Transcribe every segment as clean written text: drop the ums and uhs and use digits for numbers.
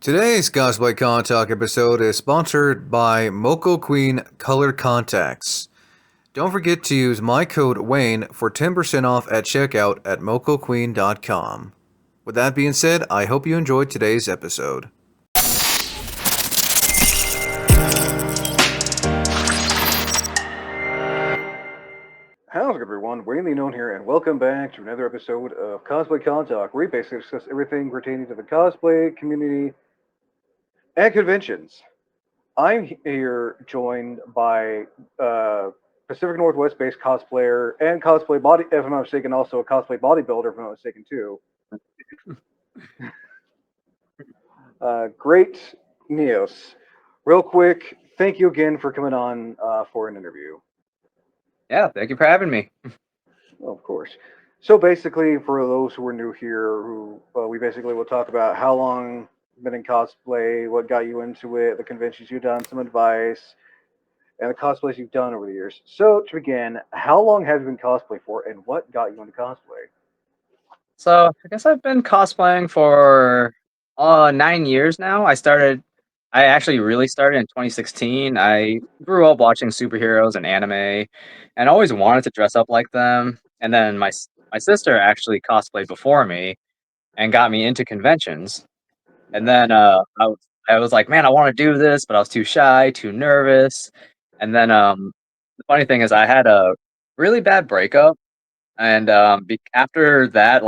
Today's Cosplay Con Talk episode is sponsored by Moco Queen Color Contacts. Don't forget to use my code Wayne for 10% off at checkout at mocoqueen.com. With that being said, I hope you enjoyed today's episode. How's everyone? Wayne Lee known here, and welcome back to another episode of Cosplay Con Talk, where we basically discuss everything pertaining to the cosplay community and conventions. I'm here joined by Pacific Northwest based cosplayer and cosplay body, if I'm not mistaken, also a cosplay bodybuilder, if I'm not mistaken, too. Great Neos. Real quick, thank you again for coming on for an interview. Yeah, thank you for having me. Of course. So basically, for those who are new here, who we basically will talk about how long you've been in cosplay, what got you into it, the conventions you've done, some advice, and the cosplays you've done over the years. So to begin, how long have you been cosplay for, and what got you into cosplay? So I guess I've been cosplaying for 9 years now. I actually really started in 2016. I grew up watching superheroes and anime, and always wanted to dress up like them. And then my sister actually cosplayed before me and got me into conventions. And then I was like, man, I want to do this, but I was too shy, too nervous. And then the funny thing is, I had a really bad breakup. And after that,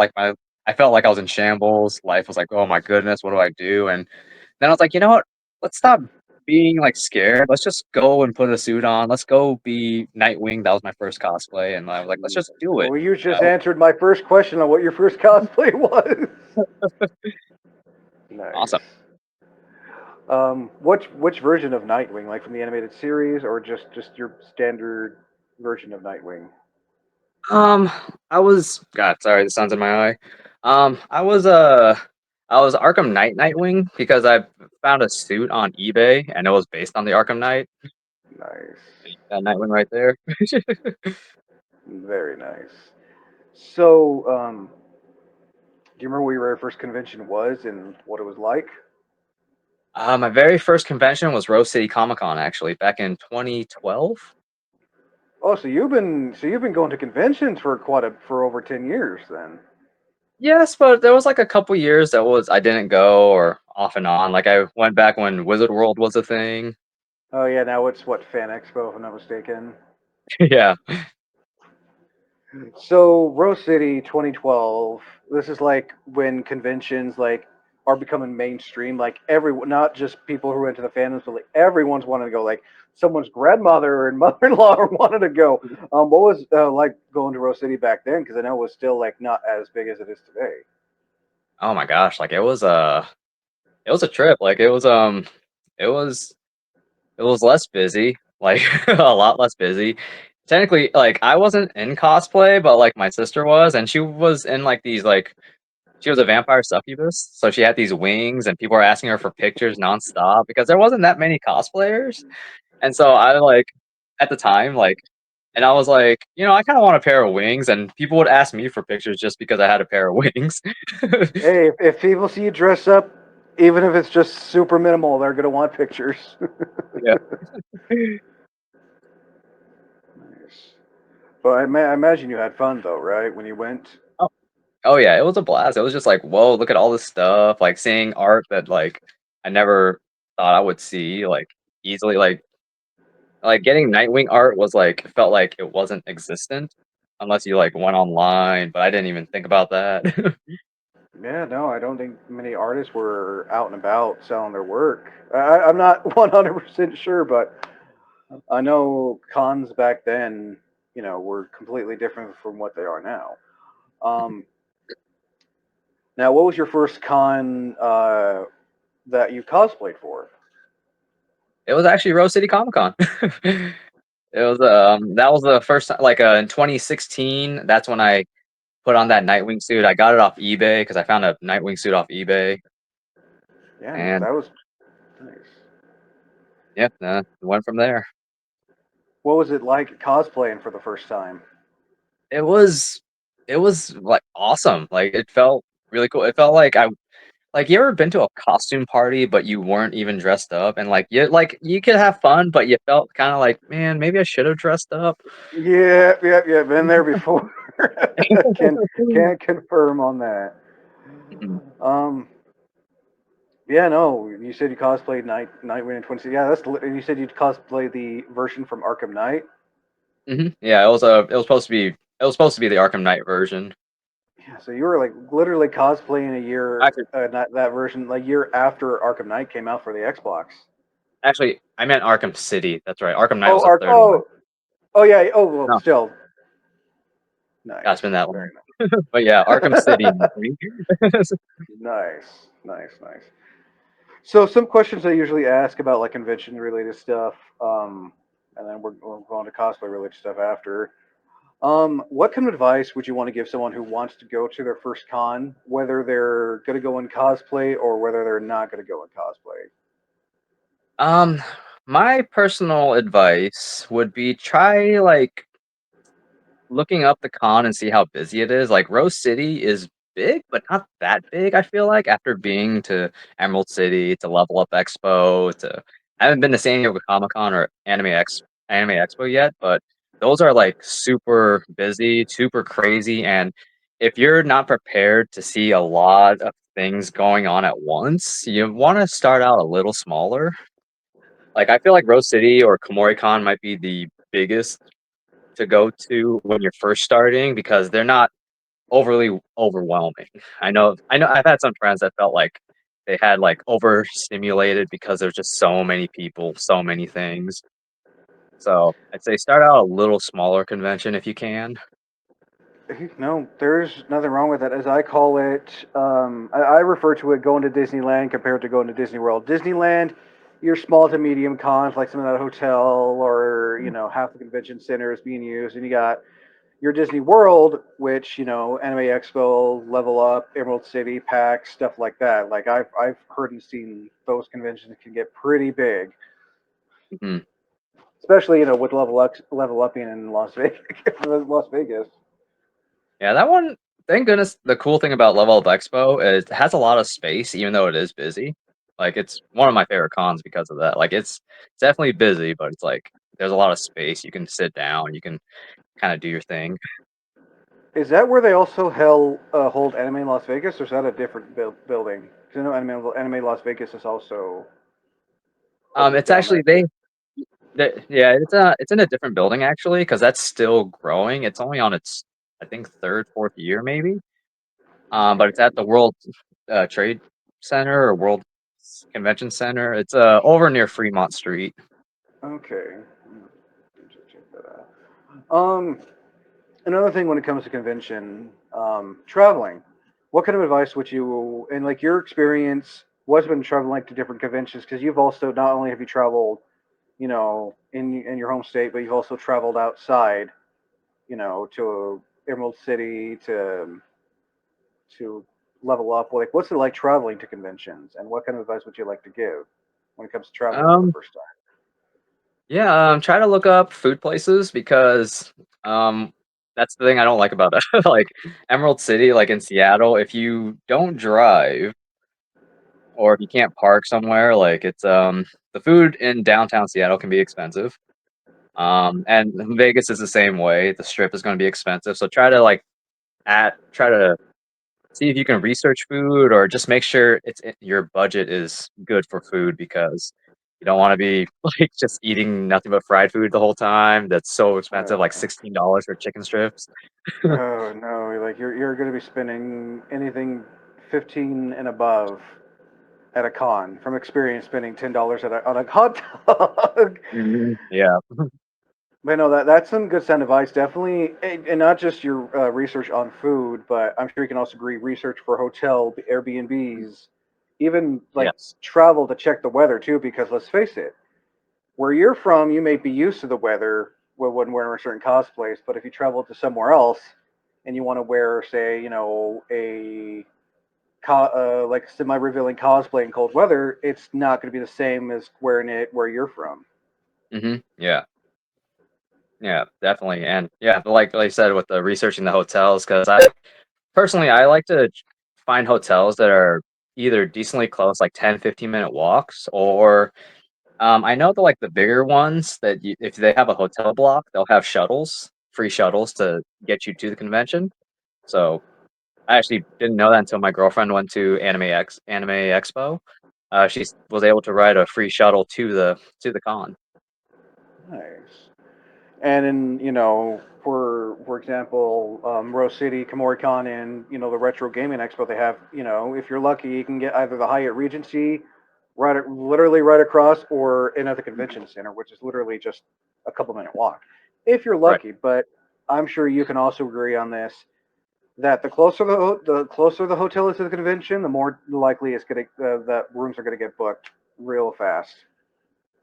I felt like I was in shambles. Life was like, oh my goodness, what do I do? And then I was like, you know what? Let's stop being like scared. Let's just go and put a suit on. Let's go be Nightwing. That was my first cosplay, and I was like, let's just do it. Well, you You just know? answered my first question on what your first cosplay was. Nice. Awesome. Which version of Nightwing, like from the animated series, or just your standard version of Nightwing? Um, I was God, sorry, the sun's in my eye. I was Arkham Knight Nightwing because I found a suit on eBay and it was based on the Arkham Knight. Nice. That Nightwing right there. Very nice. So, do you remember what your very first convention was and what it was like? My very first convention was Rose City Comic Con, actually, back in 2012. Oh, so you've been going to conventions for for over 10 years then. Yes, but there was like a couple years I didn't go or off and on. Like I went back when Wizard World was a thing. Oh yeah, now it's what Fan Expo, if I'm not mistaken. Yeah. So Rose City 2012. This is like when conventions like are becoming mainstream. Like everyone, not just people who are into the fandoms, but like everyone's wanting to go. Like someone's grandmother and mother-in-law wanted to go. What was like going to Rose City back then? Because I know it was still like not as big as it is today. Oh my gosh, like it was a trip. Like it was it was less busy, like a lot less busy. Technically, like I wasn't in cosplay, but like my sister was, and she was in like these like she was a vampire succubus, so she had these wings, and people were asking her for pictures nonstop because there wasn't that many cosplayers. And so I like at the time, like, and I was like, I kind of want a pair of wings, and people would ask me for pictures just because I had a pair of wings. Hey, if people see you dress up, even if it's just super minimal, they're gonna want pictures. Yeah. Nice. But I imagine you had fun though, right? When you went. Oh, oh yeah, it was a blast. It was just like, whoa, look at all this stuff, like seeing art that like I never thought I would see, like easily, like getting Nightwing art was like felt like it wasn't existent unless you like went online, but I didn't even think about that. Yeah, no, I don't think many artists were out and about selling their work. I'm not 100% sure, but I know cons back then, were completely different from what they are now. Um, Now, what was your first con that you cosplayed for? It was actually Rose City Comic Con. It was that was the first time, like in 2016. That's when I put on that Nightwing suit. I got it off eBay because I found a Nightwing suit off eBay, Yeah, no, and that was nice. yeah, went from there. What was it like cosplaying for the first time? It was it was like awesome. Like it felt really cool. It felt like Like, you ever been to a costume party, but you weren't even dressed up, and you could have fun, but you felt kind of like, man, maybe I should have dressed up. Yeah, yeah, yeah. Been there before. can can confirm on that. Mhm. Um, yeah, no. You said you cosplayed Nightwing in 20. Yeah, you said you'd cosplay the version from Arkham Knight. Yeah, it was supposed to be the Arkham Knight version. Yeah, so you were like literally cosplaying a year, Actually, not that version, like year after Arkham Knight came out for the Xbox. actually, I meant Arkham City. That's right. Arkham Knight Oh, was the Ark. third one. Oh, yeah. Oh, well, No, still yeah, nice. it's been that long. Very But yeah, Arkham City. nice. Nice, nice, nice. So some questions I usually ask about like convention related stuff, and then we'll go on to cosplay related stuff after. What kind of advice would you want to give someone who wants to go to their first con, whether they're going to go in cosplay or whether they're not going to go in cosplay? Um, my personal advice would be try looking up the con and see how busy it is. Like Rose City is big, but not that big, I feel like, after being to Emerald City, to Level Up Expo, to I haven't been to San Diego Comic Con or Anime Expo yet, but those are like super busy, super crazy, and if you're not prepared to see a lot of things going on at once, you want to start out a little smaller. Like I feel like Rose City or Komori-Con might be the biggest to go to when you're first starting because they're not overly overwhelming. I know I've had some friends that felt like they had like overstimulated because there's just so many people, so many things. So I'd say start out a little smaller convention if you can. No, there's nothing wrong with it. As I call it, I refer to it going to Disneyland compared to going to Disney World. Disneyland, your small to medium cons, like some of that hotel or half the convention center is being used, and you got your Disney World, which Anime Expo, Level Up, Emerald City, PAX, stuff like that. Like I've heard and seen those conventions can get pretty big, Mhm. especially with Level Up being in Las Vegas. Las Vegas. Yeah, that one. Thank goodness. The cool thing about Level Up Expo is it has a lot of space, even though it is busy. Like it's one of my favorite cons because of that. Like it's definitely busy, but it's like there's a lot of space. You can sit down. You can kind of do your thing. Is that where they also hold Anime Las Vegas, or is that a different building? Because I know Anime Las Vegas is also It's down actually there too. yeah, it's in a different building actually because that's still growing. It's only on its I think third, fourth year maybe. But it's Okay. at the World Trade Center or World Convention Center. It's over near Fremont Street. Okay. Check that out. Another thing when it comes to convention, traveling. What kind of advice would you, and like your experience, what's been traveling like to different conventions? Because you've also not only have you traveled, in your home state, but you've also traveled outside, to Emerald City, to level up. Like, what's it like traveling to conventions, and what kind of advice would you like to give when it comes to traveling for the Um, first time? yeah, try to look up food places because um, that's the thing I don't like about it. Like Emerald City, like in Seattle, if you don't drive or if you can't park somewhere, like it's the food in downtown Seattle can be expensive. And Vegas is the same way. The strip is going to be expensive, so try to see if you can research food or just make sure your budget is good for food because you don't want to be like just eating nothing but fried food the whole time. That's so expensive, like Uh, $16 for chicken strips. oh no, like you're going to be spending anything 15 and above at a con. From experience, spending $10 on a hot dog. Yeah. But no, that's some good sound advice. Definitely, and not just your research on food, but I'm sure you can also agree research for hotel, Airbnbs, even like Yes. travel to check the weather too. Because let's face it, where you're from, you may be used to the weather when wearing certain cosplays, but if you travel to somewhere else and you want to wear, say, like semi-revealing cosplay in cold weather, it's not going to be the same as wearing it where you're from. Yeah. Yeah, definitely. And yeah, like I said with the researching the hotels, because I personally I like to find hotels that are either decently close, like 10, 15-minute walks, or I know the like the bigger ones that if they have a hotel block, they'll have shuttles, free shuttles to get you to the convention. So I actually didn't know that until my girlfriend went to Anime Expo. Was able to ride a free shuttle to the con. Nice. And in for example, Rose City, Kamoricon, and the Retro Gaming Expo, they have if you're lucky, you can get either the Hyatt Regency, literally right across, or in at the convention center, which is literally just a couple-minute walk, if you're Right. lucky. But I'm sure you can also agree on this that the closer the hotel is to the convention, the more likely it's gonna that rooms are gonna get booked real fast.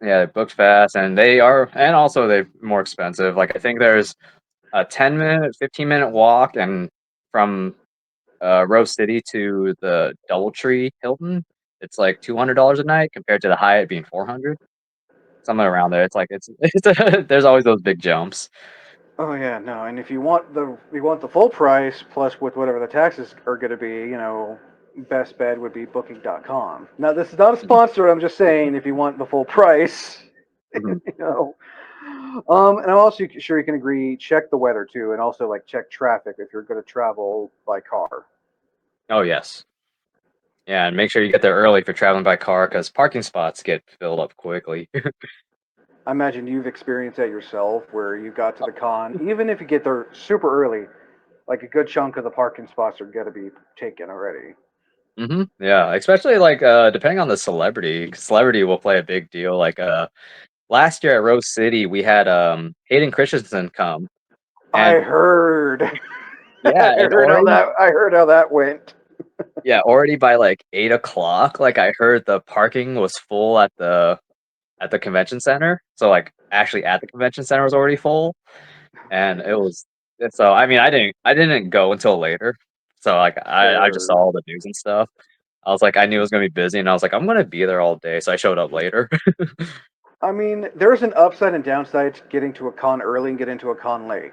Yeah, they booked fast, and they are, and also they're more expensive. Like I think there's a 10-minute, 15-minute walk, and from Rose City to the DoubleTree Hilton, it's like $200 a night compared to the Hyatt being 400, somewhere around there. It's like there's always those big jumps. Oh yeah, no, and if you want the full price plus with whatever the taxes are going to be, best bet would be booking.com. Now this is not a Mhm. sponsor, I'm just saying if you want the full price, Mhm. you know. And I'm also sure you can agree check the weather too and also like check traffic if you're going to travel by car. Oh yes, yeah, and make sure you get there early for traveling by car because parking spots get filled up quickly. I imagine you've experienced that yourself where you got to the con, even if you get there super early, like a good chunk of the parking spots are going to be taken already. Yeah, especially like depending on the celebrity. 'Cause celebrity will play a big deal. Like last year at Rose City, we had Hayden Christensen come, I and heard. yeah, and already I heard how that went. yeah, already by like 8 o'clock, like I heard the parking was full at the convention center. So like actually at the convention center was already full, and it Jeez. was so. I mean, I didn't go until later. So like I just saw Fair. all the news and stuff. I was like, I knew it was gonna be busy, and I was like, I'm gonna be there all day. So I showed up later. I mean, there's an upside and downside to getting to a con early and getting to a con late.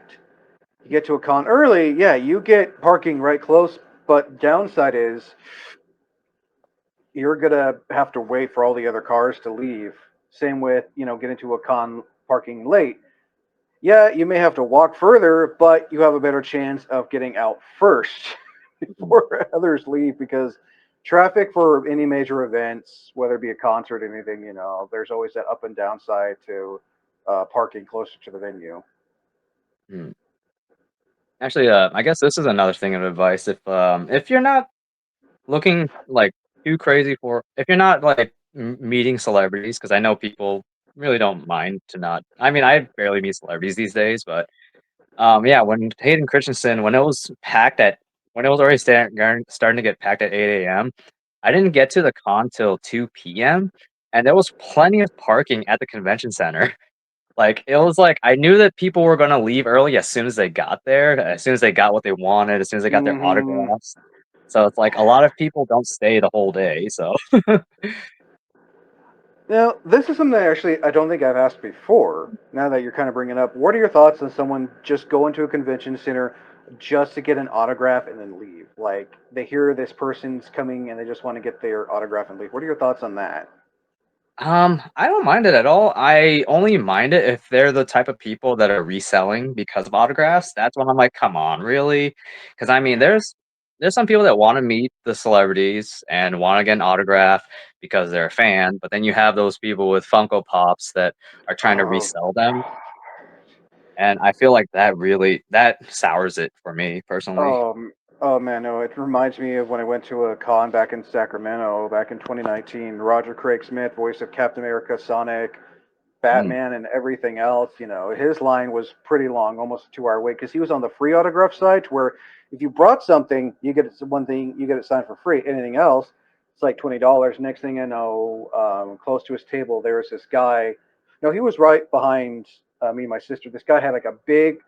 You get to a con early, yeah, you get parking right close, but downside is you're gonna have to wait for all the other cars to leave. Same with, getting to a con parking late. Yeah, you may have to walk further, but you have a better chance of getting out first before others leave because traffic for any major events, whether it be a concert or anything, there's always that up and down side to parking closer to the venue. Hmm. Actually, I guess this is another thing of advice. If you're not looking like too crazy for, if you're not like meeting celebrities, because I know people really don't mind to not. I mean, I barely meet celebrities these days, but yeah, when Hayden Christensen, when it was already starting to get packed at 8 a.m., I didn't get to the con till 2 p.m., and there was plenty of parking at the convention center. Like, it was like I knew that people were gonna leave early as soon as they got there, as soon as they got what they wanted, as soon as they got their Hmm. autographs. So it's like a lot of people don't stay the whole day. So Now, this is something I don't think I've asked before. Now that you're kind of bringing it up, what are your thoughts on someone just going to a convention center just to get an autograph and then leave? Like they hear this person's coming and they just want to get their autograph and leave. What are your thoughts on that? I don't mind it at all. I only mind it if they're the type of people that are reselling because of autographs. That's when I'm like, come on, really? Because I mean, there's some people that want to meet the celebrities and want to get an autograph because they're a fan, but then you have those people with Funko Pops that are trying to Oh, resell them, and I feel like that sours it for me personally. oh man, no! It reminds me of when I went to a con back in Sacramento back in 2019. Roger Craig Smith, voice of Captain America, Sonic, Mm, Batman and everything else, his line was pretty long, almost a 2 hour wait, because he was on the free autograph site where if you brought something, you get one thing, you get it signed for free. Anything else, it's like $20. Next thing I know, close to his table, there was this guy. No, he was right behind me and my sister. This guy had like a big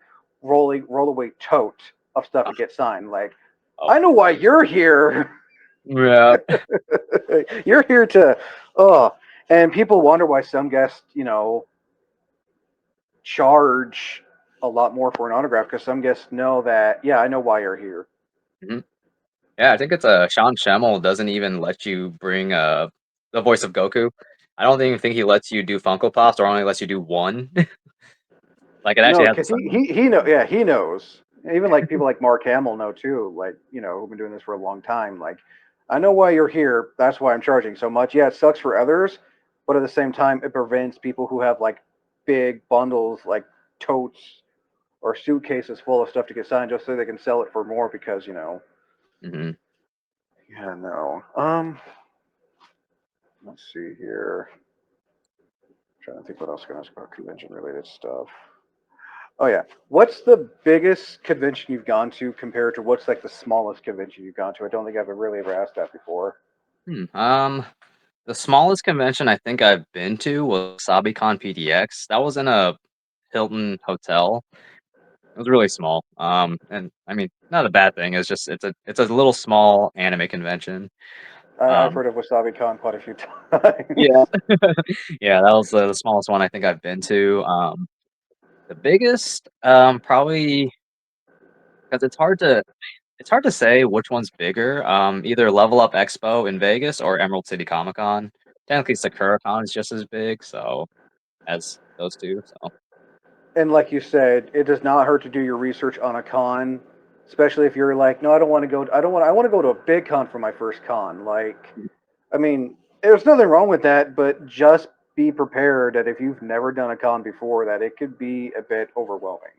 rollaway tote of stuff to get signed. Like, oh, I know why you're here. yeah. You're here to, oh, and people wonder why some guests, charge a lot more for an autograph because some guests know that, yeah, I know why you're here. Mhm. Yeah, I think it's a Sean Schemmel doesn't even let you bring the voice of Goku. I don't even think he lets you do Funko Pops or only lets you do one. Like it actually No, has a because he know yeah he knows. Even like people like Mark Hamill know too. Like who've been doing this for a long time. Like I know why you're here. That's why I'm charging so much. Yeah, it sucks for others, but at the same time, it prevents people who have like big bundles, like totes or suitcases full of stuff to get signed, just so they can sell it for more. Because Mhm. yeah, no. Let's see here. Trying to think what else can I ask about convention related stuff. Oh yeah. What's the biggest convention you've gone to compared to what's like the smallest convention you've gone to? I don't think I've really ever asked that before. Hmm. The smallest convention I think I've been to was SabiCon PDX. That was in a Hilton hotel. It was really small. And I mean, not a bad thing. It's just it's a little small anime convention. I've Um, heard of Wasabi Con quite a few times. yeah, yeah, that was the smallest one I think I've been to. The biggest, probably because it's hard to say which one's bigger. Either Level Up Expo in Vegas or Emerald City Comic Con. Technically, Sakura Con is just as big, so as those two. So And like you said, it does not hurt to do your research on a con, especially if you're like, no, I don't want to go. I want to go to a big con for my first con. Like, I mean, there's nothing wrong with that, but just be prepared that if you've never done a con before, that it could be a bit overwhelming.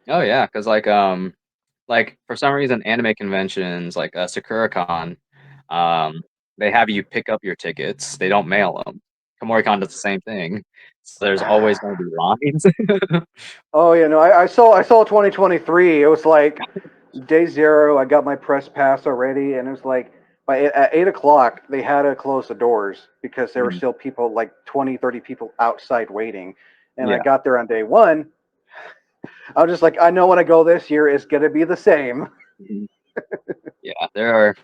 oh yeah, because like for some reason anime conventions like Sakura Con, um, they have you pick up your tickets. They don't mail them. Komori-Con does the same thing. So there's always going to be lines. Oh yeah, no, I saw 2023. It was like day zero. I got my press pass already, and it was like at 8 o'clock they had to close the doors because there were Mhm. still people like 20, 30 people outside waiting. And I Yeah. got there on day one. I was just like, I know when I go this year, it's gonna be the same. Mhm. Yeah, there are,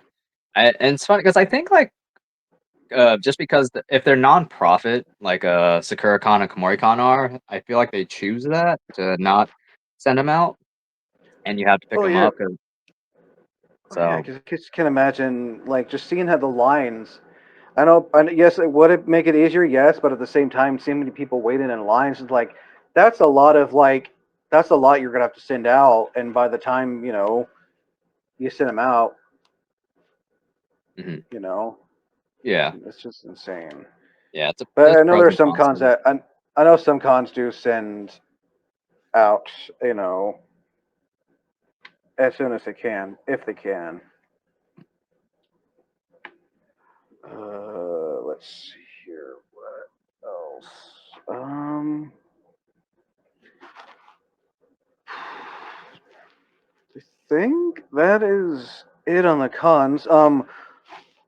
and it's funny because I think like just because if they're non-profit like SakuraCon and KomoriCon are, I feel like they choose that to not send them out, and you have to pick Oh them yeah, up. 'Cause- oh yeah. so Because I just can imagine like just seeing how the lines. I know. Yes, it would it make it easier? Yes, but at the same time, seeing many people waiting in lines is like that's a lot of like that's a lot you're gonna have to send out, and by the time you send them out, mhm. you know, Yeah, it's just insane. yeah, But there's I know pros there's and some cons cons to it. that I know some cons do send out, you know, as soon as they can, if they can. Let's see here. What else? I think that is it on the cons.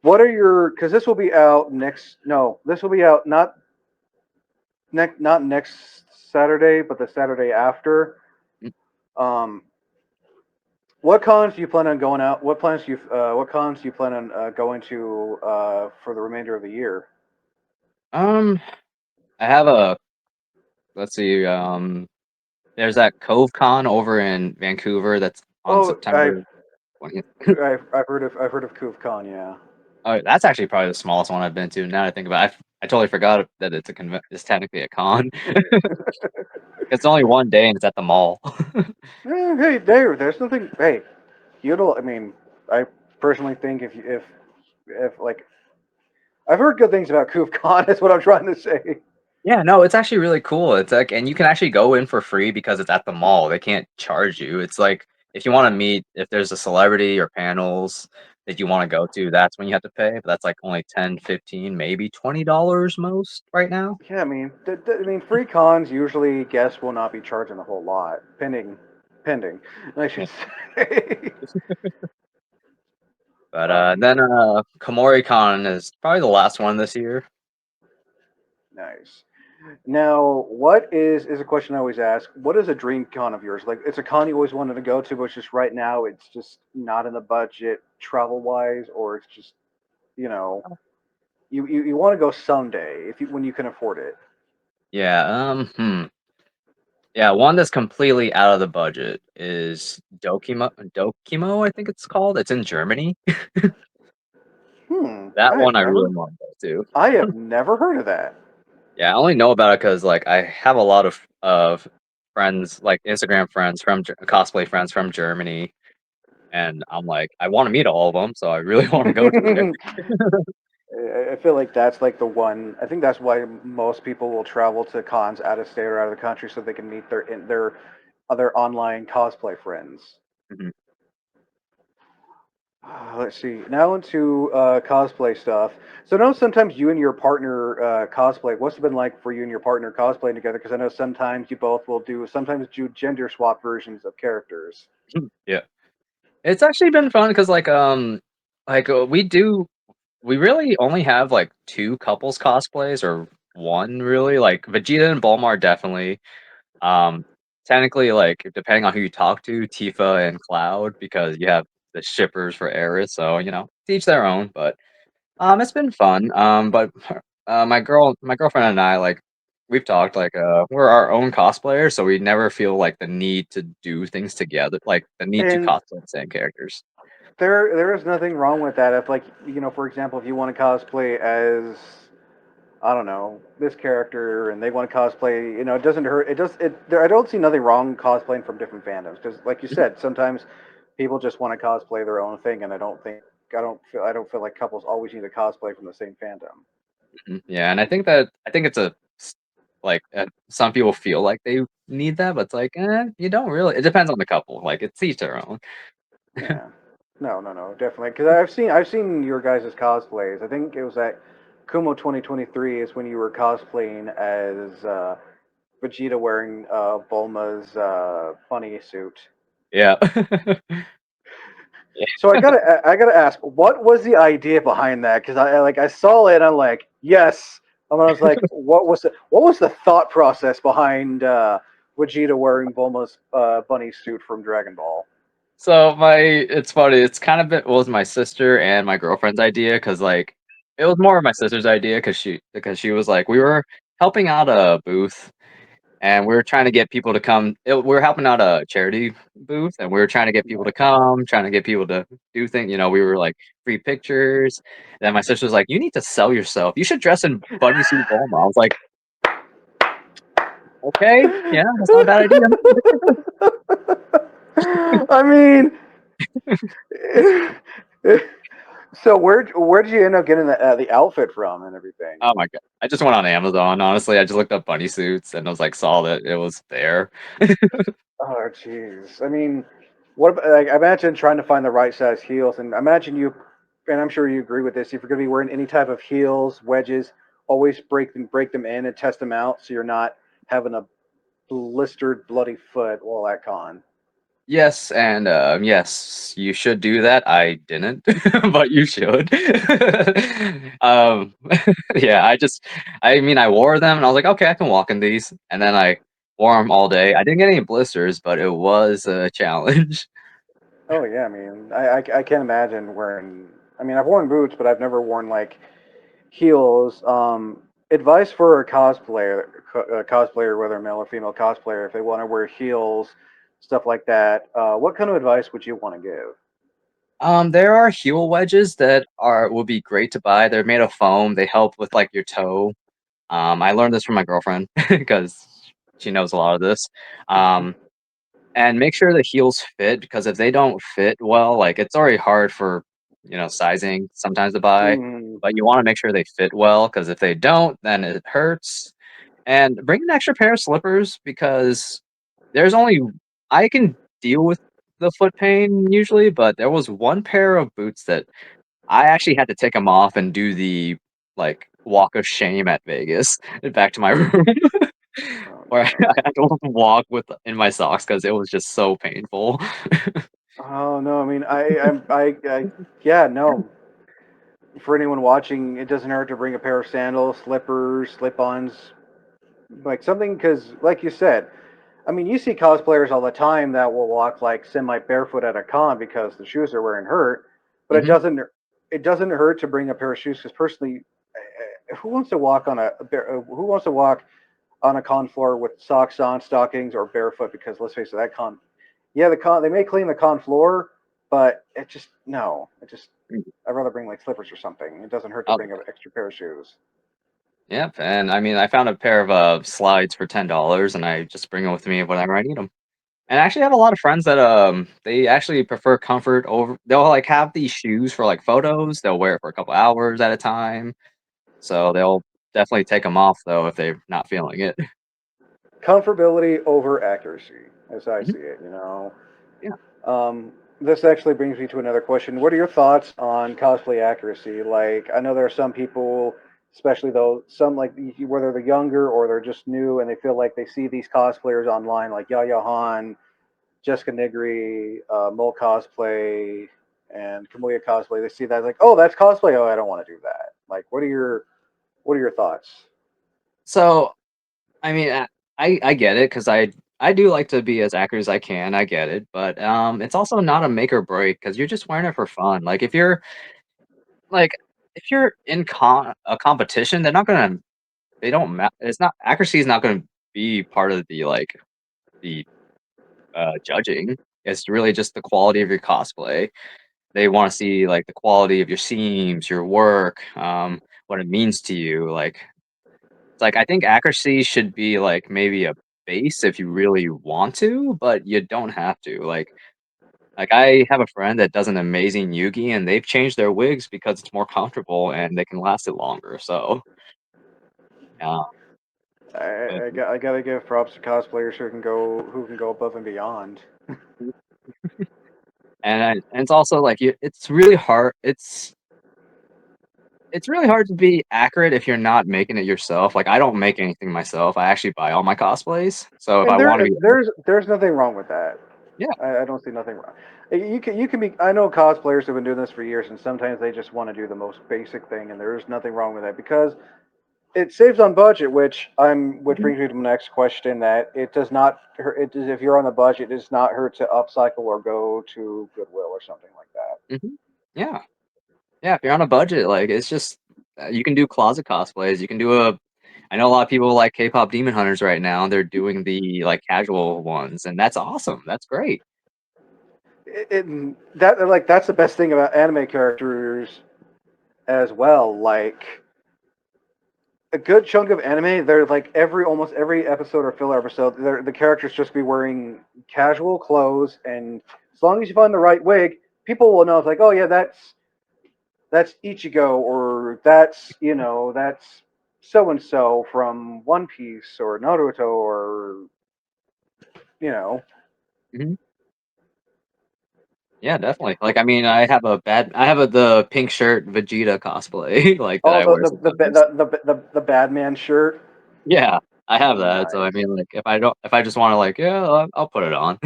What are your? Because this will be out next. No, this will be out not next Saturday, but the Saturday after. Mm. Um, what cons do you plan on going out? What cons do you plan on going to for the remainder of the year? Um, I have a let's see. There's that Cove Con over in Vancouver that's on Oh, September 20th. I've heard of KuvCon. Yeah. Oh, that's actually probably the smallest one I've been to. Now that I think about it, I totally forgot that it's technically a con. It's only one day and it's at the mall. Hey, there's nothing. Hey, I mean, I personally think if like I've heard good things about KuvCon. Is what I'm trying to say. Yeah, no, it's actually really cool. It's like, and you can actually go in for free because it's at the mall. They can't charge you. It's like if you want to meet, if there's a celebrity or panels that you want to go to, that's when you have to pay. But that's like only 10, 15, maybe $20 most right now. Yeah, I mean, free cons usually guests will not be charging a whole lot, pending. I Yeah. should say. But um, then Komori-Con is probably the last one this year. nice. Now, what is a question I always ask? What is a dream con of yours? Like, it's a con you always wanted to go to, but it's just right now it's just not in the budget travel wise, or it's just you know you want to go someday if you when you can afford it. Yeah. Yeah, one that's completely out of the budget is Dokimo, I think it's called. It's in Germany. Hmm. That one I really want to go to. I have never heard of that. Yeah, I only know about it because like I have a lot of friends, like Instagram friends from cosplay friends from Germany, and I'm like, I want to meet all of them, so I really want to go to there. I feel like that's like the one. I think that's why most people will travel to cons out of state or out of the country so they can meet their other online cosplay friends. Mhm. Let's see. Now into cosplay stuff. So now sometimes you and your partner cosplay. What's it been like for you and your partner cosplaying together? Because I know sometimes you both will do sometimes do gender swap versions of characters. Yeah, it's actually been fun because we really only have like two couples cosplays or one really like Vegeta and Bulma definitely. Um, Technically, like depending on who you talk to, Tifa and Cloud, because you have the shippers for Aerith, so teach their own. But it's been fun. But my girlfriend and I like we've talked like we're our own cosplayers, so we never feel like the need to do things together, like the need to And cosplay the same characters. there is nothing wrong with that. If like for example, if you want to cosplay as I don't know this character and they want to cosplay, it doesn't hurt. It does it. There, I don't see nothing wrong cosplaying from different fandoms because, like you said, sometimes people just want to cosplay their own thing, and I don't feel like couples always need to cosplay from the same fandom. Mhm. Yeah, and I think it's like some people feel like they need that, but it's like you don't really. It depends on the couple. Like it's each their own. Yeah. No, no, no, definitely. Because I've seen your guys' cosplays. I think it was at Kumo 2023 is when you were cosplaying as Vegeta wearing Bulma's bunny suit. Yeah. So I gotta ask, what was the idea behind that? Because I saw it and I'm like, yes. And I was like, what was the thought process behind Vegeta wearing Bulma's bunny suit from Dragon Ball? So it's funny. It's kind of it was my sister and my girlfriend's idea because like it was more of my sister's idea because she was like we were helping out a booth and we were trying to get people to come. We were helping out a charity booth and we were trying to get people to come, trying to get people to do things. We were like free pictures. And then my sister was like, "You need to sell yourself. You should dress in bunny suit Bulma." I was like, "Okay, yeah, that's not a bad idea." I mean, so where did you end up getting the outfit from and everything? Oh my god! I just went on Amazon. Honestly, I just looked up bunny suits and I was like, saw that it was there. Oh, jeez. I mean, what like, imagine trying to find the right size heels, and imagine you, and I'm sure you agree with this. If you're going to be wearing any type of heels, wedges, always break them in and test them out, so you're not having a blistered, bloody foot while at con. Yes, and yes, you should do that. I didn't, but you should. um, yeah, I mean, I wore them and I was like, okay, I can walk in these. And then I wore them all day. I didn't get any blisters, but it was a challenge. Oh yeah, I mean, I can't imagine wearing. I mean, I've worn boots, but I've never worn like heels. Advice for a cosplayer, whether male or female cosplayer, if they want to wear heels, stuff like that. What kind of advice would you want to give? There are heel wedges that are would be great to buy. They're made of foam. They help with like your toe. I learned this from my girlfriend because she knows a lot of this. Um, and make sure the heels fit because if they don't fit well, like it's already hard for sizing sometimes to buy, Mm, but you want to make sure they fit well because if they don't, then it hurts. And bring an extra pair of slippers because there's only I can deal with the foot pain usually, but there was one pair of boots that I actually had to take them off and do the like walk of shame at Vegas back to my room. oh Where I no. had to walk with in my socks because it was just so painful. Oh no. I mean, yeah, no. For anyone watching, it doesn't hurt to bring a pair of sandals, slippers, slip-ons, like something because, like you said, I mean, you see cosplayers all the time that will walk like semi barefoot at a con because the shoes they're wearing hurt. But it Mhm. doesn't it doesn't hurt to bring a pair of shoes because personally, who wants to walk on a con floor with socks on, stockings, or barefoot. Because let's face it, that con, yeah, the con they may clean the con floor, but it just no, it just Mm. I'd rather bring like slippers or something. It doesn't hurt to Oh, bring an extra pair of shoes. yep, and I mean, I found a pair of, slides for $10, and I just bring them with me whenever I need them. And I actually have a lot of friends that, they actually prefer comfort over they'll, like, have these shoes for, like, photos, they'll wear it for a couple hours at a time, so they'll definitely take them off, though, if they're not feeling it. Comfortability over accuracy, as I Mhm, see it. You know, yeah. this actually brings me to another question. What are your thoughts on cosplay accuracy? Like, I know there are some people, especially though some like whether they're younger or they're just new, and they feel like they see these cosplayers online, like Yaya Han, Jessica Nigri, Mole cosplay, and Kamuya cosplay. They see that like, oh, that's cosplay. Oh, I don't want to do that. Like, what are your thoughts? So, I mean, I get it because I do like to be as accurate as I can, I get it, but, it's also not a make or break because 'cause you're just wearing it for fun, like, like, if you're in a competition, they don't ma it's not accuracy is not gonna be part of the, judging. It's really just the quality of your cosplay. They wanna see, like, the quality of your seams, your work, what it means to you, like it's like, I think accuracy should be, like, maybe a base if you really want to, but you don't have to, I have a friend that does an amazing Yugi, and they've changed their wigs because it's more comfortable and they can last it longer, so, uh, but I gotta give props to cosplayers who can go above and beyond. and it's also, like, it's really hard it's really hard to be accurate if you're not making it yourself, like, I don't make anything myself, I actually buy all my cosplays, so if I And wanna be there's nothing wrong with that. yeah, I don't see nothing wrong. You can be. I know cosplayers have been doing this for years, and sometimes they just want to do the most basic thing, and there's nothing wrong with that because it saves on budget. Which mhm, brings me to my next question: that it does not hurt. If you're on the budget, it does not hurt to upcycle or go to Goodwill or something like that. mhm, yeah. Yeah, if you're on a budget, like, it's just you can do closet cosplays, you can do a I know a lot of people like K-pop Demon Hunters right now, they're doing the, like, casual ones, and that's awesome, that's great. That like that's the best thing about anime characters as well. Like a good chunk of anime, they're like almost every episode or filler episode, the characters just be wearing casual clothes, and as long as you find the right wig, people will know. It's like, oh yeah, that's Ichigo, or that's so and so from One Piece or Naruto, or you know, Mhm. Yeah, definitely. Like, I mean, I have the pink shirt Vegeta cosplay, like, that oh I wear sometimes. the Badman shirt. Yeah, I have that, so, I Nice, mean, like, if I just wanna, like, yeah, I'll put it on.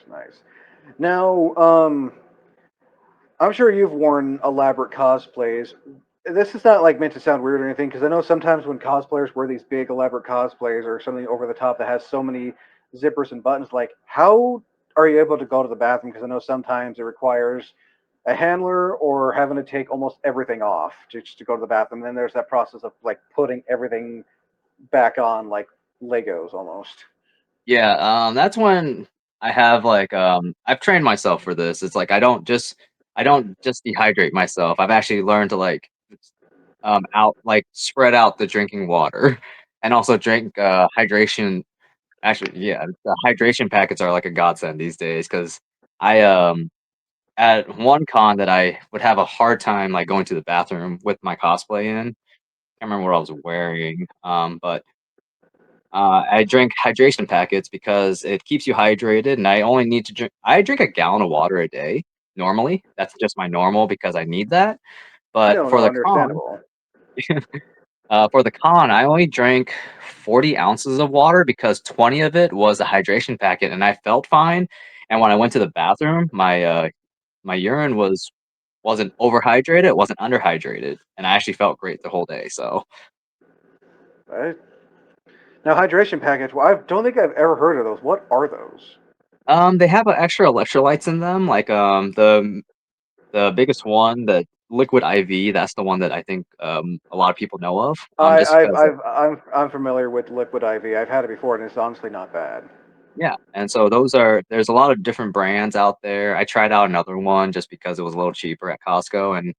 nice. Now, I'm sure you've worn elaborate cosplays. This is not like meant to sound weird or anything, because I know sometimes when cosplayers wear these big elaborate cosplays or something over the top that has so many zippers and buttons, like how are you able to go to the bathroom? Because I know sometimes it requires a handler or having to take almost everything off just to go to the bathroom. And then there's that process of like putting everything back on like Legos almost. Yeah, that's when I've trained myself for this, it's like I don't just dehydrate myself, I've actually learned to, like, spread out the drinking water and also drink, hydration actually, yeah, the hydration packets are like a godsend these days because I, at one con that I would have a hard time, like, going to the bathroom with my cosplay in, can't remember what I was wearing, but, I drink hydration packets because it keeps you hydrated, and I drink a gallon of water a day, normally, that's just my normal because I need that, but No, no, understandable. For the con, I only drank 40 ounces of water because 20 of it was a hydration packet, and I felt fine, and when I went to the bathroom, my urine wasn't overhydrated, it wasn't underhydrated, and I actually felt great the whole day, so, Right? Now, hydration package. Well, I don't think I've ever heard of those. What are those? they have, extra electrolytes in them, like, the biggest one that Liquid IV. That's the one that I think a lot of people know of. I, Just I've, because I've, I'm familiar with Liquid IV. I've had it before, and it's honestly not bad. yeah, and so there's a lot of different brands out there. I tried out another one just because it was a little cheaper at Costco, and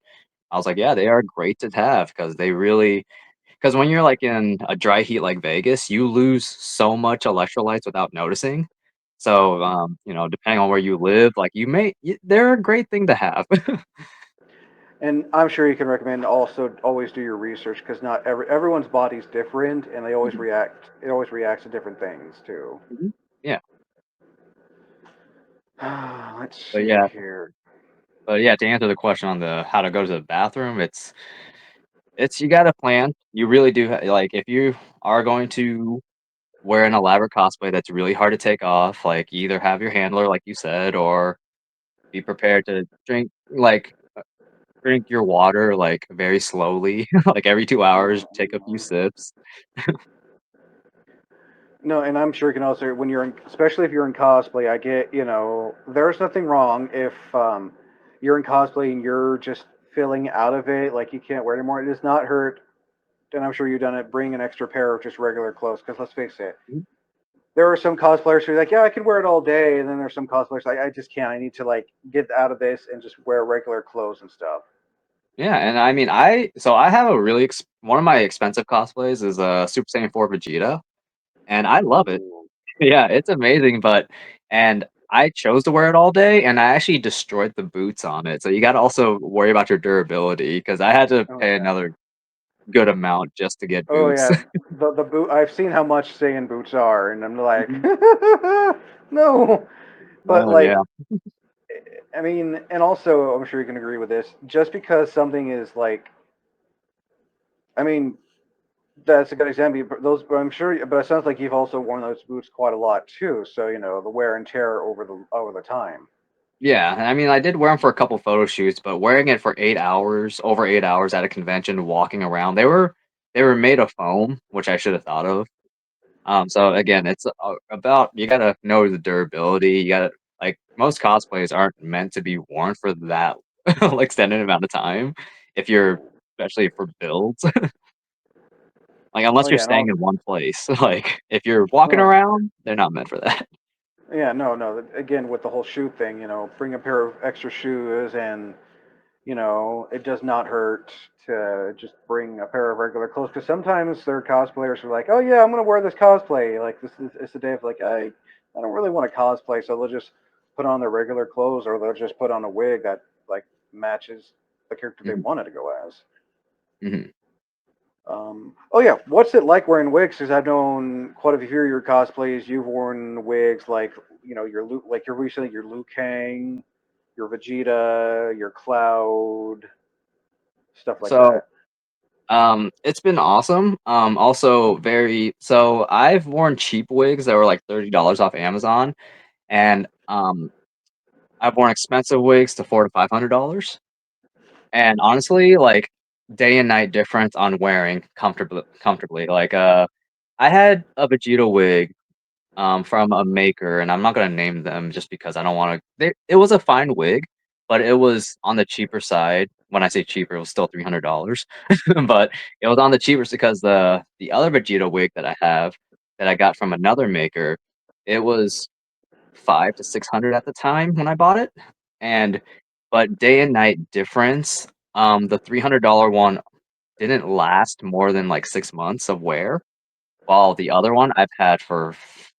I was like, yeah, they are great to have because they really because when you're like in a dry heat like Vegas, you lose so much electrolytes without noticing. So, depending on where you live, like they're a great thing to have. And I'm sure you can recommend also always do your research because not everyone's body's different, and they always Mhm, react. It always reacts to different things too. mhm. Yeah, Let's but see yeah, here. to answer the question on the how to go to the bathroom, it's you got to plan. You really do like if you are going to wear an elaborate cosplay that's really hard to take off, like either have your handler, like you said, or be prepared to drink your water, like, very slowly, like, every 2 hours, take a few sips. No, and I'm sure you can also when you're in, especially if you're in cosplay. I get there's nothing wrong if you're in cosplay and you're just feeling out of it, like you can't wear it anymore. It does not hurt, and I'm sure you've done it. Bring an extra pair of just regular clothes because let's face it, Mhm. there are some cosplayers who are like, yeah, I can wear it all day, and then there's some cosplayers like, I just can't. I need to like get out of this and just wear regular clothes and stuff. Yeah, and I mean, I have a really ex one of my expensive cosplays is, Super Saiyan 4 Vegeta, and I love it. Ooh. Yeah, it's amazing, and I chose to wear it all day, and I actually destroyed the boots on it, so you gotta also worry about your durability because I had to Oh pay yeah. another good amount just to get Oh boots. yeah. The boot. I've seen how much Saiyan boots are, and I'm like, Mhm. no. But Oh, yeah. like, I mean, and also, I'm sure you can agree with this. Just because something is like, I mean, that's a good example. But but I'm sure, but it sounds like you've also worn those boots quite a lot too. So the wear and tear over the time. Yeah, and I mean, I did wear them for a couple photo shoots, but wearing it for 8 hours, over 8 hours at a convention, walking around, they were made of foam, which I should have thought of. So again, it's, about you gotta know the durability, you gotta like, most cosplays aren't meant to be worn for that extended amount of time if you're especially for builds. Like, Oh unless you're yeah, and staying all. in one place. Like, if you're walking Oh, around, they're not meant for that. yeah, no, no. Again, with the whole shoe thing, bring a pair of extra shoes, and it does not hurt to just bring a pair of regular clothes. Because sometimes there are cosplayers who are like, "Oh yeah, I'm gonna wear this cosplay. Like this is it's the day of like I don't really want to cosplay, so they'll just put on their regular clothes, or they'll just put on a wig that like matches the character they Mhm, wanted to go as." mhm. Oh yeah, what's it like wearing wigs? Because I've known quite a few of your cosplays. You've worn wigs like your recently your Liu Kang, your Vegeta, your Cloud, stuff like So that. It's been awesome. Also very so I've worn cheap wigs that were like $30 off Amazon, and I've worn expensive wigs to 400 to $500. And honestly, like day and night difference on wearing comfortably. Like I had a Vegeta wig from a maker, and I'm not gonna name them just because I don't wanna it was a fine wig, but it was on the cheaper side. When I say cheaper, it was still $300, but it was on the cheaper because the other Vegeta wig that I have, that I got from another maker, it was 5 to 600 at the time when I bought it, and but day and night difference, the $300 one didn't last more than, like, 6 months of wear, while the other one I've had for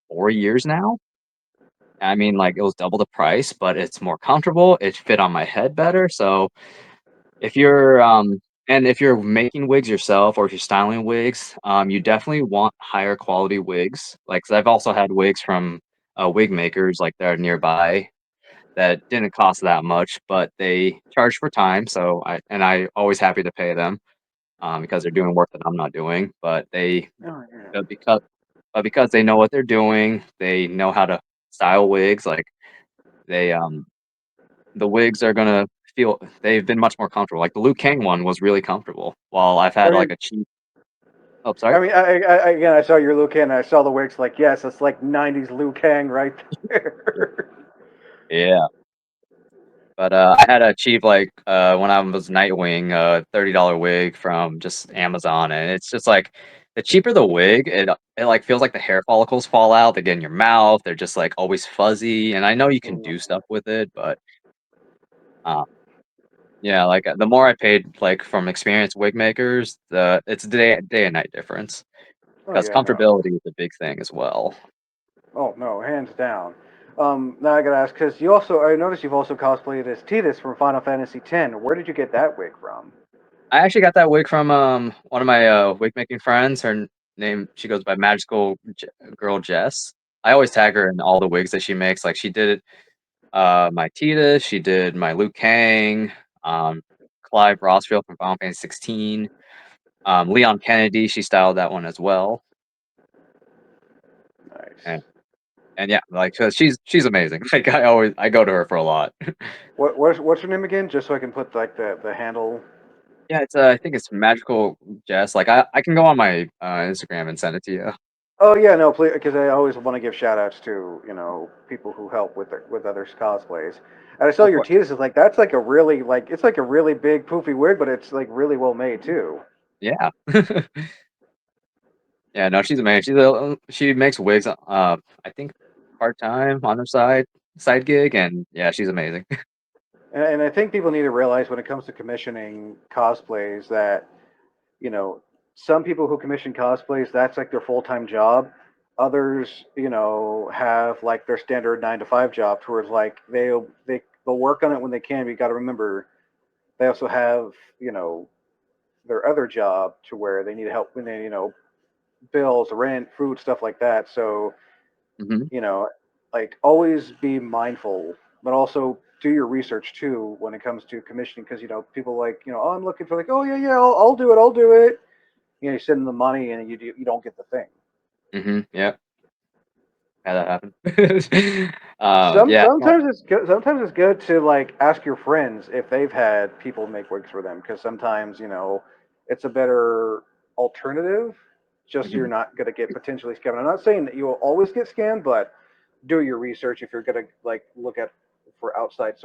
4 years now. I mean, like, it was double the price, but it's more comfortable, it fit on my head better, so if you're, and if you're making wigs yourself or if you're styling wigs, you definitely want higher quality wigs, like, 'cause I've also had wigs from, wig makers, like, that are nearby that didn't cost that much, but they charge for time, so I always happy to pay them, because they're doing work that I'm not doing, Oh yeah. but because because they know what they're doing, they know how to style wigs, like, they, the wigs are gonna they've been much more comfortable, like, the Liu Kang one was really comfortable, while I've I had, like, mean, a cheap sorry? again, I saw your Liu Kang, and I saw the wigs. Like, yes, it's like '90s Liu Kang right Yeah. there. Yeah. But I had to achieve like when I was Nightwing, $30 wig from just Amazon, and it's just like the cheaper the wig, it like feels like the hair follicles fall out. They get in your mouth. They're just like always fuzzy. And I know you can do Mm. stuff with it, but um, yeah, like the more I paid, like from experienced wig makers, the it's day and night difference Oh because yeah, no. comfortability is a big thing as well. Oh no, hands down. Now I gotta ask because you also I noticed you've also cosplayed as Tidus from Final Fantasy X. Where did you get that wig from? I actually got that wig from one of my wig making friends. Name she goes by Girl Jess. I always tag her in all the wigs that she makes. Like she did my Tita, she did my Liu Kang, um, Clive Rossfield from Final Fantasy 16, Leon Kennedy. She styled that one as well, and Nice. yeah, like so she's amazing. Like I go to her for a lot. What's your name again? Just so I can put like the handle. Yeah, it's I think it's Magical Jess. Like I can go on my Instagram and send it to you. Oh yeah, no, please, because I always want to give shout outs to people who help with others cosplays. And I saw Of your course. Tidus is like that's like a really like it's like a really big poofy wig, but it's like really well made too. Yeah. Yeah, no, she's amazing. She makes wigs, I think part-time on her side gig, and yeah, she's amazing. And I think people need to realize when it comes to commissioning cosplays that you know, some people who commission cosplays, that's like their full time job. Others, have like their standard 9 to 5 job, towards like they'll work on it when they can. But you got to remember they also have their other job to where they need help when they bills, rent, food, stuff like that. So Mhm, you know, like always be mindful, but also do your research too when it comes to commissioning because people like oh I'm looking for like oh yeah I'll do it you send them the money and you don't get the thing. mhm, yep, had that happen. Some Yeah, no, sometimes it's good. Sometimes it's good to like ask your friends if they've had people make wigs for them because sometimes it's a better alternative. Just so you're mhm, not gonna get potentially scammed. I'm not saying that you will always get scammed, but do your research if you're gonna like look at for outside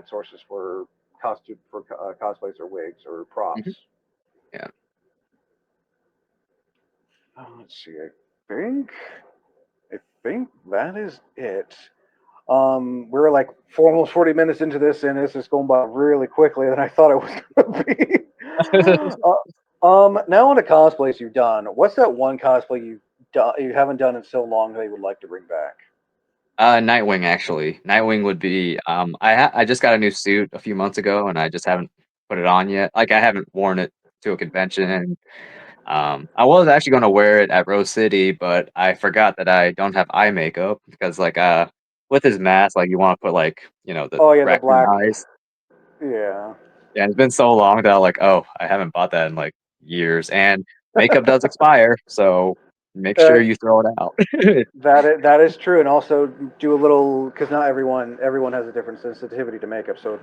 sources for costume for cosplays or wigs or mhm, props. yeah. Let's see. Think I think that is it. We were like almost 40 minutes into this, and this is going by really quickly than I thought it was going to be. Now on the cosplays you've done, what's that one cosplay you haven't done in so long that you would like to bring back? Nightwing, actually. Nightwing would be, I just got a new suit a few months ago, and I just haven't put it on yet. Like, I haven't worn it to a convention. I was actually gonna wear it at Rose City, but I forgot that I don't have eye makeup because, like, with his mask, like, you wanna put, like, the Oh yeah, the raccoon black. eyes. Yeah. Yeah, it's been so long that I'm like, "Oh, I haven't bought that in, like, years," and makeup does expire, so make uh, sure you throw it out. that is true, and also do a little because not everyone has a different sensitivity to makeup. So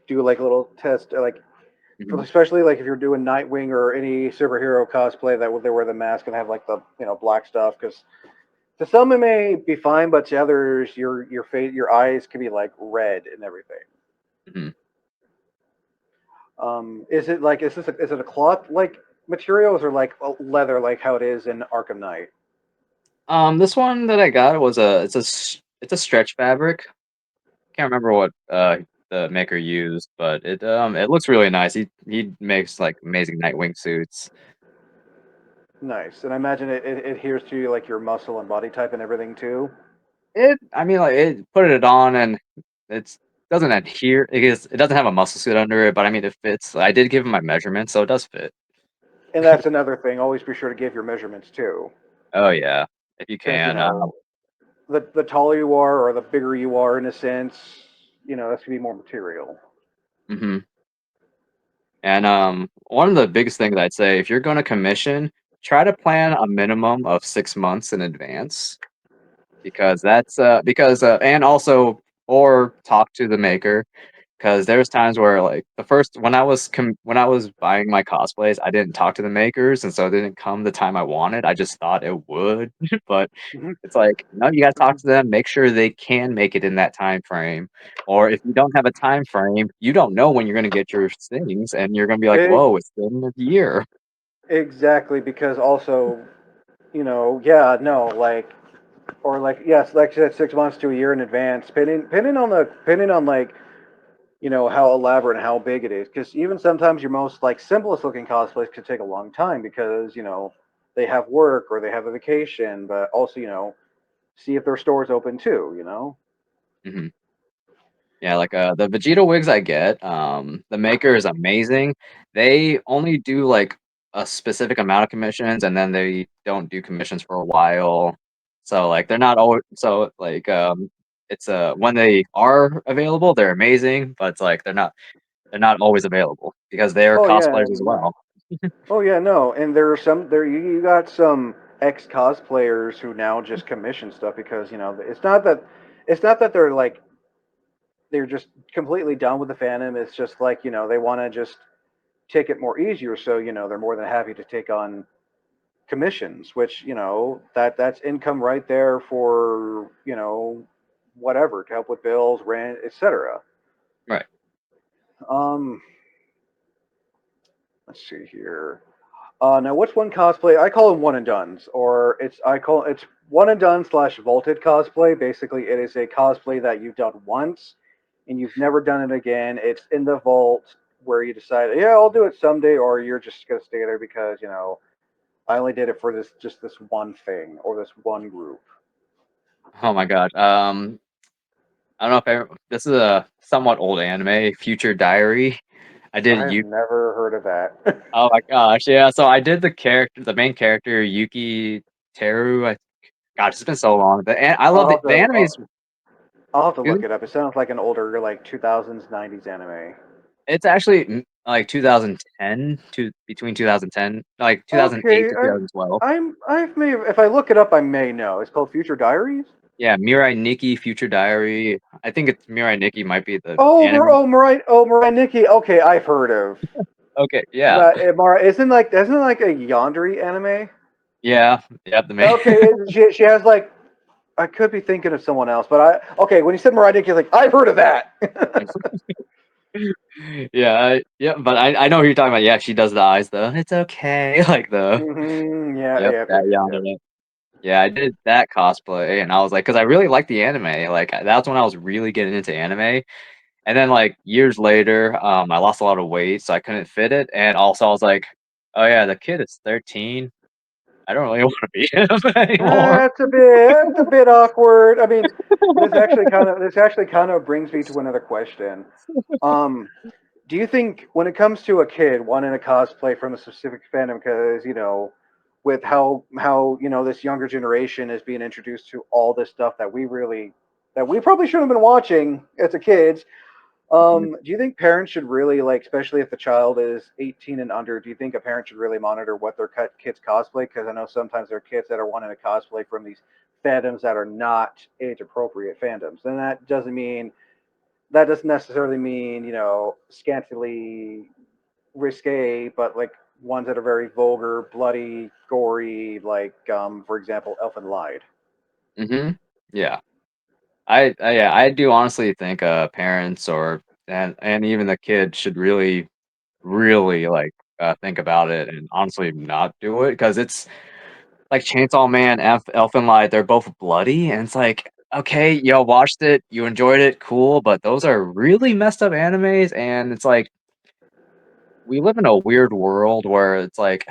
do like a little test, like Mhm, especially like if you're doing Nightwing or any superhero cosplay that they wear the mask and have like the black stuff because to some it may be fine, but to others your face your eyes can be like red and everything. mhm. Is it a cloth like materials or like leather like how it is in Arkham Knight? This one that I got was it's a stretch fabric. Can't remember what, the maker used, but it looks really nice. He makes, like, amazing Nightwing suits. Nice, and I imagine it adheres to like your muscle and body type and everything too. I mean, like, it put it on and it's doesn't adhere it doesn't have a muscle suit under it, but I mean, it fits. I did give him my measurements, so it does fit. And that's another thing. Always be sure to give your measurements too, Oh, yeah, if you because can, the taller you are or the bigger you are in a sense, that's gonna be more material. mhm, and, one of the biggest things I'd say, if you're gonna commission, try to plan a minimum of 6 months in advance because and also or talk to the maker because there's times where like the first when I was buying my cosplays, I didn't talk to the makers, and so it didn't come the time I wanted. I just thought it would, but Mhm. it's like no, you got to talk to them, make sure they can make it in that time frame. Or if you don't have a time frame, you don't know when you're going to get your things, and you're going to be like, E- whoa, it's been a year. exactly, because also, yeah, no, like, or like, yes, like I said, 6 months to a year in advance, depending on like, how elaborate and how big it is. Because even sometimes your most like simplest looking cosplays could take a long time because they have work or they have a vacation, but also see if their store's open too. Mhm. Yeah, like, the Vegeta wigs I get, the maker is amazing. They only do, like, a specific amount of commissions, and then they don't do commissions for a while. So, like, they're not always so, like, it's, when they are available, they're amazing, but it's like they're not always available because they're Oh yeah, cosplayers as well. oh yeah, no, and there are some there you got some ex cosplayers who now just commission stuff because it's not that they're just completely done with the fandom. It's just like they want to just take it more easier, so they're more than happy to take on commissions, which that's income right there for whatever to help with bills, rent, etc. Right. Um, let's see here. Now, what's one cosplay? I call them one and dones, or it's one and done slash vaulted cosplay. Basically, it is a cosplay that you've done once and you've never done it again. It's in the vault where you decide, yeah, I'll do it someday, or you're just gonna stay there because I only did it for this one thing or this one group. Oh my god, I don't know if this is a somewhat old anime, Future Diary. I did I've never heard of that. Oh my gosh, yeah, so I did the main character, Yuki Teru, gosh, it's been so long, I love I'll have the to anime's I'll have to look good. it up. It sounds like an older like 2000s 90s anime. It's actually, like, 2010 to between 2010 like, 2008 Okay, to 2012. I've may if I look it up, I may know. It's called Future Diaries. Yeah, Mirai Nikki Future Diary, I think it's Mirai Nikki might be the Oh, anime. Mirai Nikki. Okay, I've heard of. Okay, yeah. But Mara isn't it like a Yandere anime? Yeah, yep, the main Okay, she has like I could be thinking of someone else, but okay. When you said Mirai Nikki, like I've heard of that. Yeah, but I know who you're talking about, yeah, she does the eyes, though, "It's okay," like, Yeah, yep, yeah, yeah, that yeah. yonder. Yeah, I did that cosplay, and I was like, because I really liked the anime, like, that's when I was really getting into anime, and then, like, years later, I lost a lot of weight, so I couldn't fit it, and also I was like, "Oh, yeah, the kid is 13. I don't really wanna be him anymore." That's a bit awkward. I mean, this actually kind of brings me to another question. Um, do you think when it comes to a kid wanting to cosplay from a specific fandom, because with how this younger generation is being introduced to all this stuff that we probably should have been watching as a kids, Mhm, do you think parents should really like, especially if the child is 18 and under, do you think a parent should really monitor what their kids cosplay? Because I know sometimes there are kids that are wanting to cosplay from these fandoms that are not age appropriate fandoms, and that doesn't necessarily mean scantily risque, but like ones that are very vulgar, bloody, gory, like for example, Elfen Lied. mhm, yeah. Yeah, I do honestly think, parents or and even the kid should really, really, like, think about it and honestly not do it because it's like Chainsaw Man, Elfen Lied, they're both bloody, and it's like, okay, y'all watched it, you enjoyed it, cool, but those are really messed up animes, and it's like, we live in a weird world where it's like,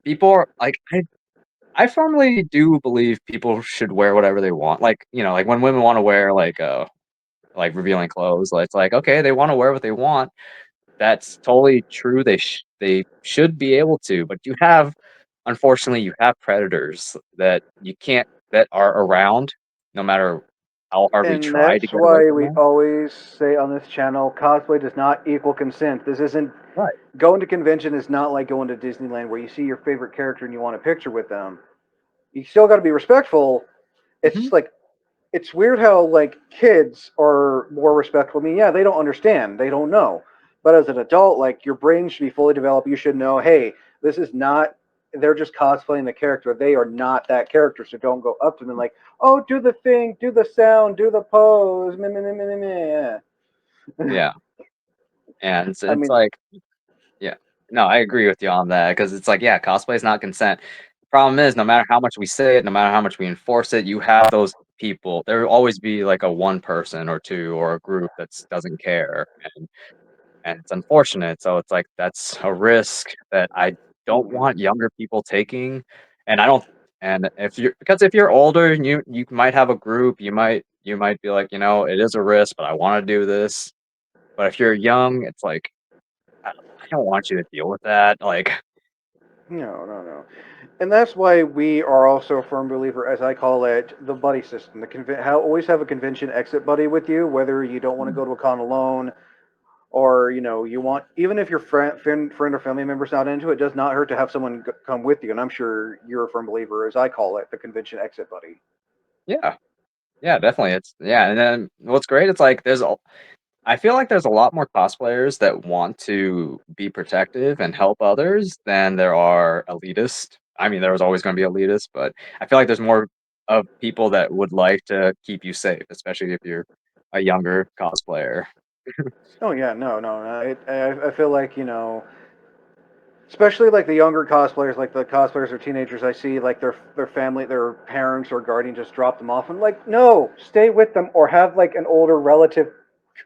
people are like, I firmly do believe people should wear whatever they want, like, like when women wanna wear, like revealing clothes, it's like, okay, they wanna wear what they want, that's totally true, they should be able to, but unfortunately, you have predators that you can't that are around no matter how hard we And try to that's get away why from we them. always say on this channel, cosplay does not equal consent. This isn't Right. going to convention is not like going to Disneyland where you see your favorite character and you want a picture with them. You still got to be respectful. It's Mhm. just like it's weird how like kids are more respectful. I mean, yeah, they don't understand, they don't know, but as an adult, like your brain should be fully developed. You should know, hey, this is not. They're just cosplaying the character. They are not that character. So don't go up to them like, oh, do the thing, do the sound, do the pose. Meh, meh, meh, meh, meh, meh. Yeah, and I it's mean, like, yeah, no, I agree with you on that because it's like, yeah, cosplay is not consent. The problem is, no matter how much we say it, no matter how much we enforce it, you have those people. There will always be like a one person or two or a group that doesn't care, and it's unfortunate. So it's like that's a risk that I don't mhm. want younger people taking, and I don't. And if you're because if you're older, and you might have a group, you might be like, it is a risk, but I want to do this. But if you're young, it's like I don't want you to deal with that. Like, No, no, no. And that's why we are also a firm believer, as I call it, the buddy system. Always have a convention exit buddy with you, whether you don't want to go to a con alone, or you want, even if your friend or family member's not into it, does not hurt to have someone come with you. And I'm sure you're a firm believer, as I call it, the convention exit buddy. yeah, yeah, definitely. It's yeah, and then what's great? It's like I feel like there's a lot more cosplayers that want to be protective and help others than there are elitist. I mean, there was always going to be elitist, but I feel like there's more of people that would like to keep you safe, especially if you're a younger cosplayer. Oh yeah, no, no, no. I feel like especially like the younger cosplayers, like the cosplayers or teenagers, I see like their family, their parents or guardian just drop them off, and like, no, stay with them or have like an older relative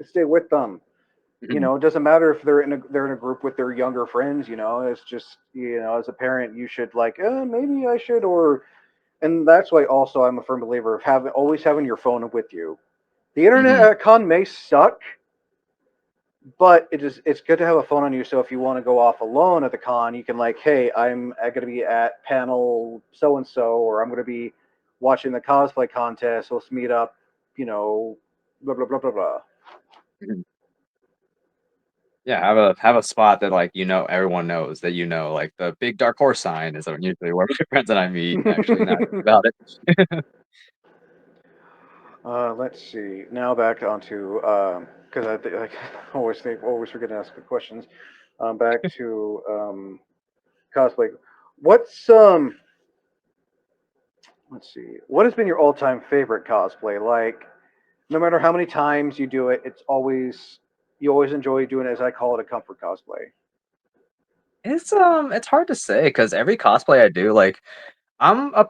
stay with them. Mhm, It doesn't matter if they're in a group with their younger friends. It's just as a parent, you should like, maybe I should, or and that's why also I'm a firm believer of always having your phone with you. The internet mhm, at con may suck, but it's good to have a phone on you. So if you want to go off alone at the con, you can like, hey, I'm going to be at panel so and so, or I'm going to be watching the cosplay contest. Let's meet up. Blah blah blah blah blah. mhm. Yeah, have a spot that like everyone knows that like the big dark horse sign is usually where my friends and I meet. Actually, now I think about it. Let's see. Now back onto because I always forget to ask the questions. Back to cosplay. What's Let's see. What has been your all-time favorite cosplay? Like, no matter how many times you do it, you always enjoy doing it. As I call it, a comfort cosplay. It's hard to say because every cosplay I do, like I'm a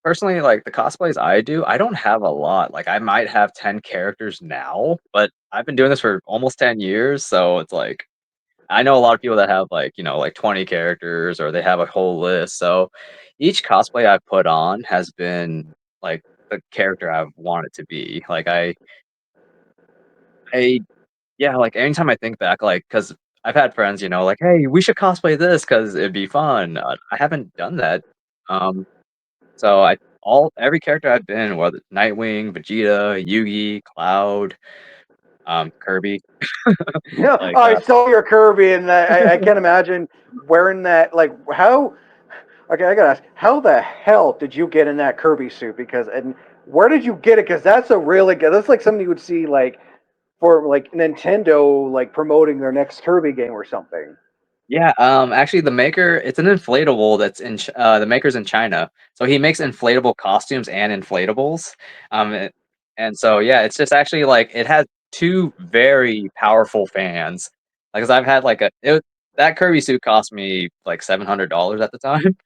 personally like the cosplays I do, I don't have a lot. Like I might have 10 characters now, but I've been doing this for almost 10 years, so it's like I know a lot of people that have like, like 20 characters or they have a whole list. So each cosplay I've put on has been like the character I've wanted to be. Like I yeah, like anytime I think back, like because I've had friends, like, hey, we should cosplay this because it'd be fun. I haven't done that. Um, So every character I've been, whether Nightwing, Vegeta, Yugi, Cloud, Kirby, Yeah, like I saw your Kirby, and I can't imagine wearing that. Like, how? Okay, I gotta ask, how the hell did you get in that Kirby suit? And where did you get it? Because that's a really good. That's like something you would see like for like Nintendo like promoting their next Kirby game or something. yeah, actually the maker, it's an inflatable that's the maker's in China. So he makes inflatable costumes and inflatables. And so yeah, it's just actually like it has two very powerful fans. Like, 'cause I've had like that Kirby suit cost me like $700 at the time,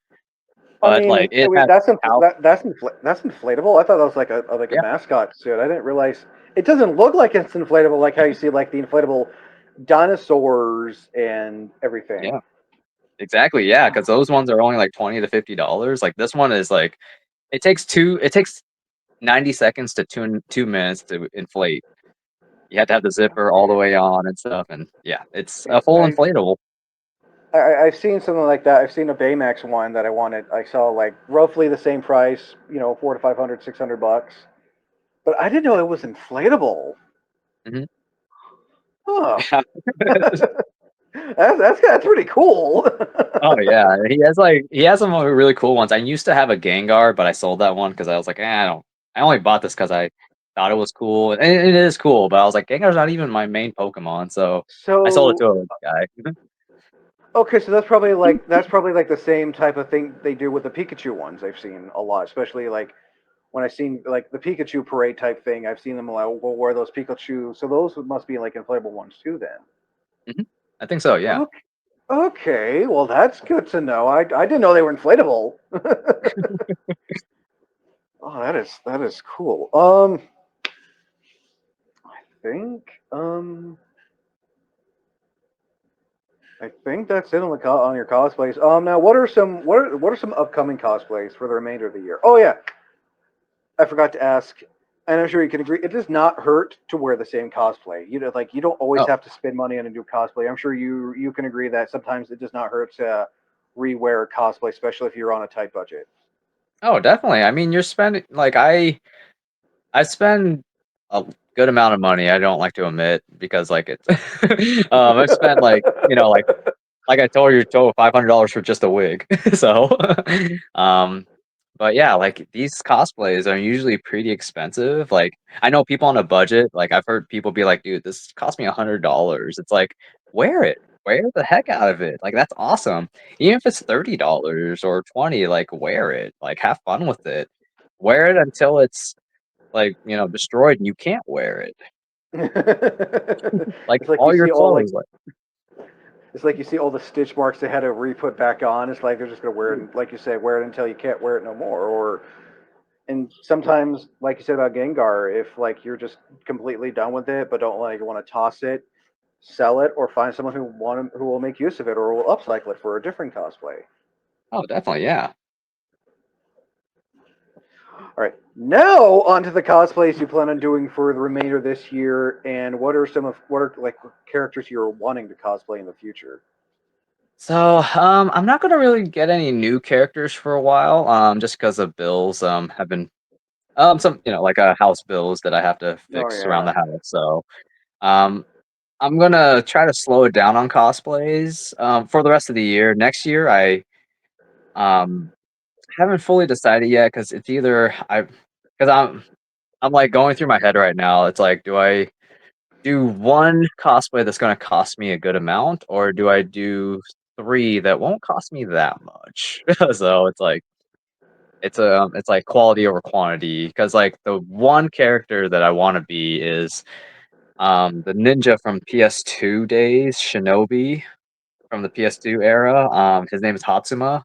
I but mean, like it wait, has power. that's inflatable. I thought that was like a Yeah, mascot suit. I didn't realize it doesn't look like it's inflatable, like how you see like the inflatable dinosaurs and everything. yeah. Exactly, yeah, because those ones are only like $20 to $50. Like this one is like it takes 90 seconds to 2 minutes to inflate. You have to have the zipper all the way on and stuff, and yeah, it's a Yeah, full inflatable. I've seen something like that. I've seen a Baymax one that I wanted. I saw like roughly the same price, 400 to 500, $600. But I didn't know it was inflatable. Mhm. Huh. That's pretty cool. Oh yeah, he has some really cool ones. I used to have a Gengar, but I sold that one because I was like, I only bought this because I thought it was cool, and it is cool. But I was like, Gengar's not even my main Pokemon, so I sold it So to a guy. okay, so that's probably like the same type of thing they do with the Pikachu ones. I've seen a lot, especially like when I've seen like the Pikachu parade type thing. I've seen them like, will wear those Pikachu. So those must be like inflatable ones too, then. Mhm. I think so. Yeah. Okay, okay, well that's good to know. I didn't know they were inflatable. Oh, that is cool. I think I think that's it on on your cosplays. Now what are some upcoming cosplays for the remainder of the year? Oh yeah, I forgot to ask, and I'm sure you can agree. It does not hurt to wear the same cosplay. You know, like you don't always Oh, have to spend money on a new cosplay. I'm sure you can agree that sometimes it does not hurt to rewear a cosplay, especially if you're on a tight budget. oh, definitely. I mean, you're spending like I spend a good amount of money. I don't like to admit because like it's I've spent like like I told you, total $500 for just a wig. So, um, but yeah, like these cosplays are usually pretty expensive. Like I know people on a budget. Like I've heard people be like, "Dude, this cost me $100." It's like, wear it, wear the heck out of it. Like that's awesome. Even if it's $30 or 20, like wear it. Like have fun with it. Wear it until it's like destroyed and you can't wear it. Like It's like you all your see all like clothes. Like it's like you see all the stitch marks they had to re-put back on. It's like they're just gonna wear it, Ooh. and, like you say, wear it until you can't wear it no more. Or and sometimes, like you said about Gengar, if like you're just completely done with it, but don't like want to toss it, sell it, or find someone who will make use of it, or will upcycle it for a different cosplay. Oh, definitely, yeah. All right, now on to the cosplays you plan on doing for the remainder of this year, and what are like characters you're wanting to cosplay in the future? So, I'm not gonna really get any new characters for a while, just because of bills, have been some like house bills that I have to Oh fix around the yeah. house. So, um, I'm gonna try to slow it down on cosplays for the rest of the year. Next year, I um haven't fully decided yet because it's either because I'm like going through my head right now. It's like, do I do one cosplay that's gonna cost me a good amount, or do I do 3 that won't cost me that much? So it's like quality over quantity. Because like the one character that I wanna be is, the ninja from PS2 days, Shinobi from the PS2 era. His name is Hatsuma.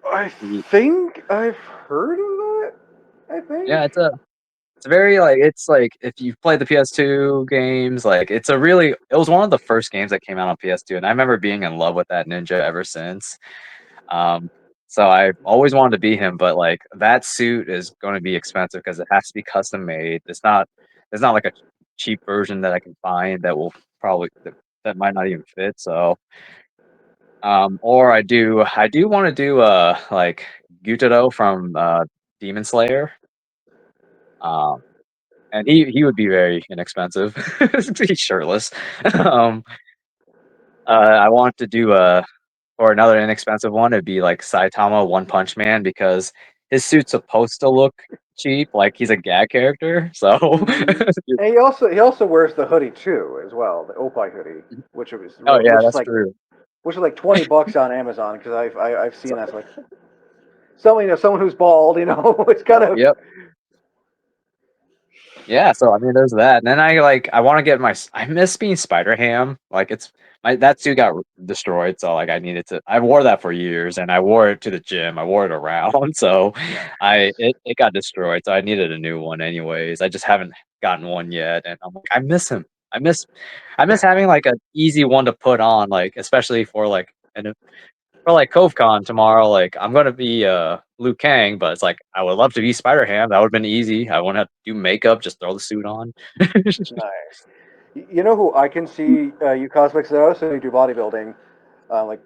I He think I've heard of that. I think. Yeah, it's very it's like if you played the PS2 games, like it was one of the first games that came out on PS2, and I remember being in love with that ninja ever since. Um, so I've always wanted to be him, but like that suit is going to be expensive because it has to be custom made. There's not like a cheap version that I can find that will probably that might not even fit. So or I do want to do like Gyutaro from Demon Slayer. Um, and he would be very inexpensive. He's shirtless. Um, I want to do or another inexpensive one. It'd be like Saitama One Punch Man because his suit's supposed to look cheap, like he's a gag character. So, And he also wears the hoodie too, as well, the Opie hoodie, oh yeah, which is that's like true. $20 on Amazon because I've seen So, that. It's like someone who's bald, it's kind of. yep. Yeah, so I mean, there's that, and then I want to get I miss being Spider Ham. Like it's my that suit got destroyed, so like I needed to. I wore that for years, and I wore it to the gym. I wore it around, so it got destroyed. So I needed a new one, anyways. I just haven't gotten one yet, and I'm like, I miss him. I miss having like an easy one to put on, like especially for like for like CoveCon tomorrow, like I'm gonna be Liu Kang, but it's like I would love to be Spider Ham. That would have been easy. I wouldn't have to do makeup, just throw the suit on. Nice. You know who I can see you cosplay? So I also do bodybuilding, like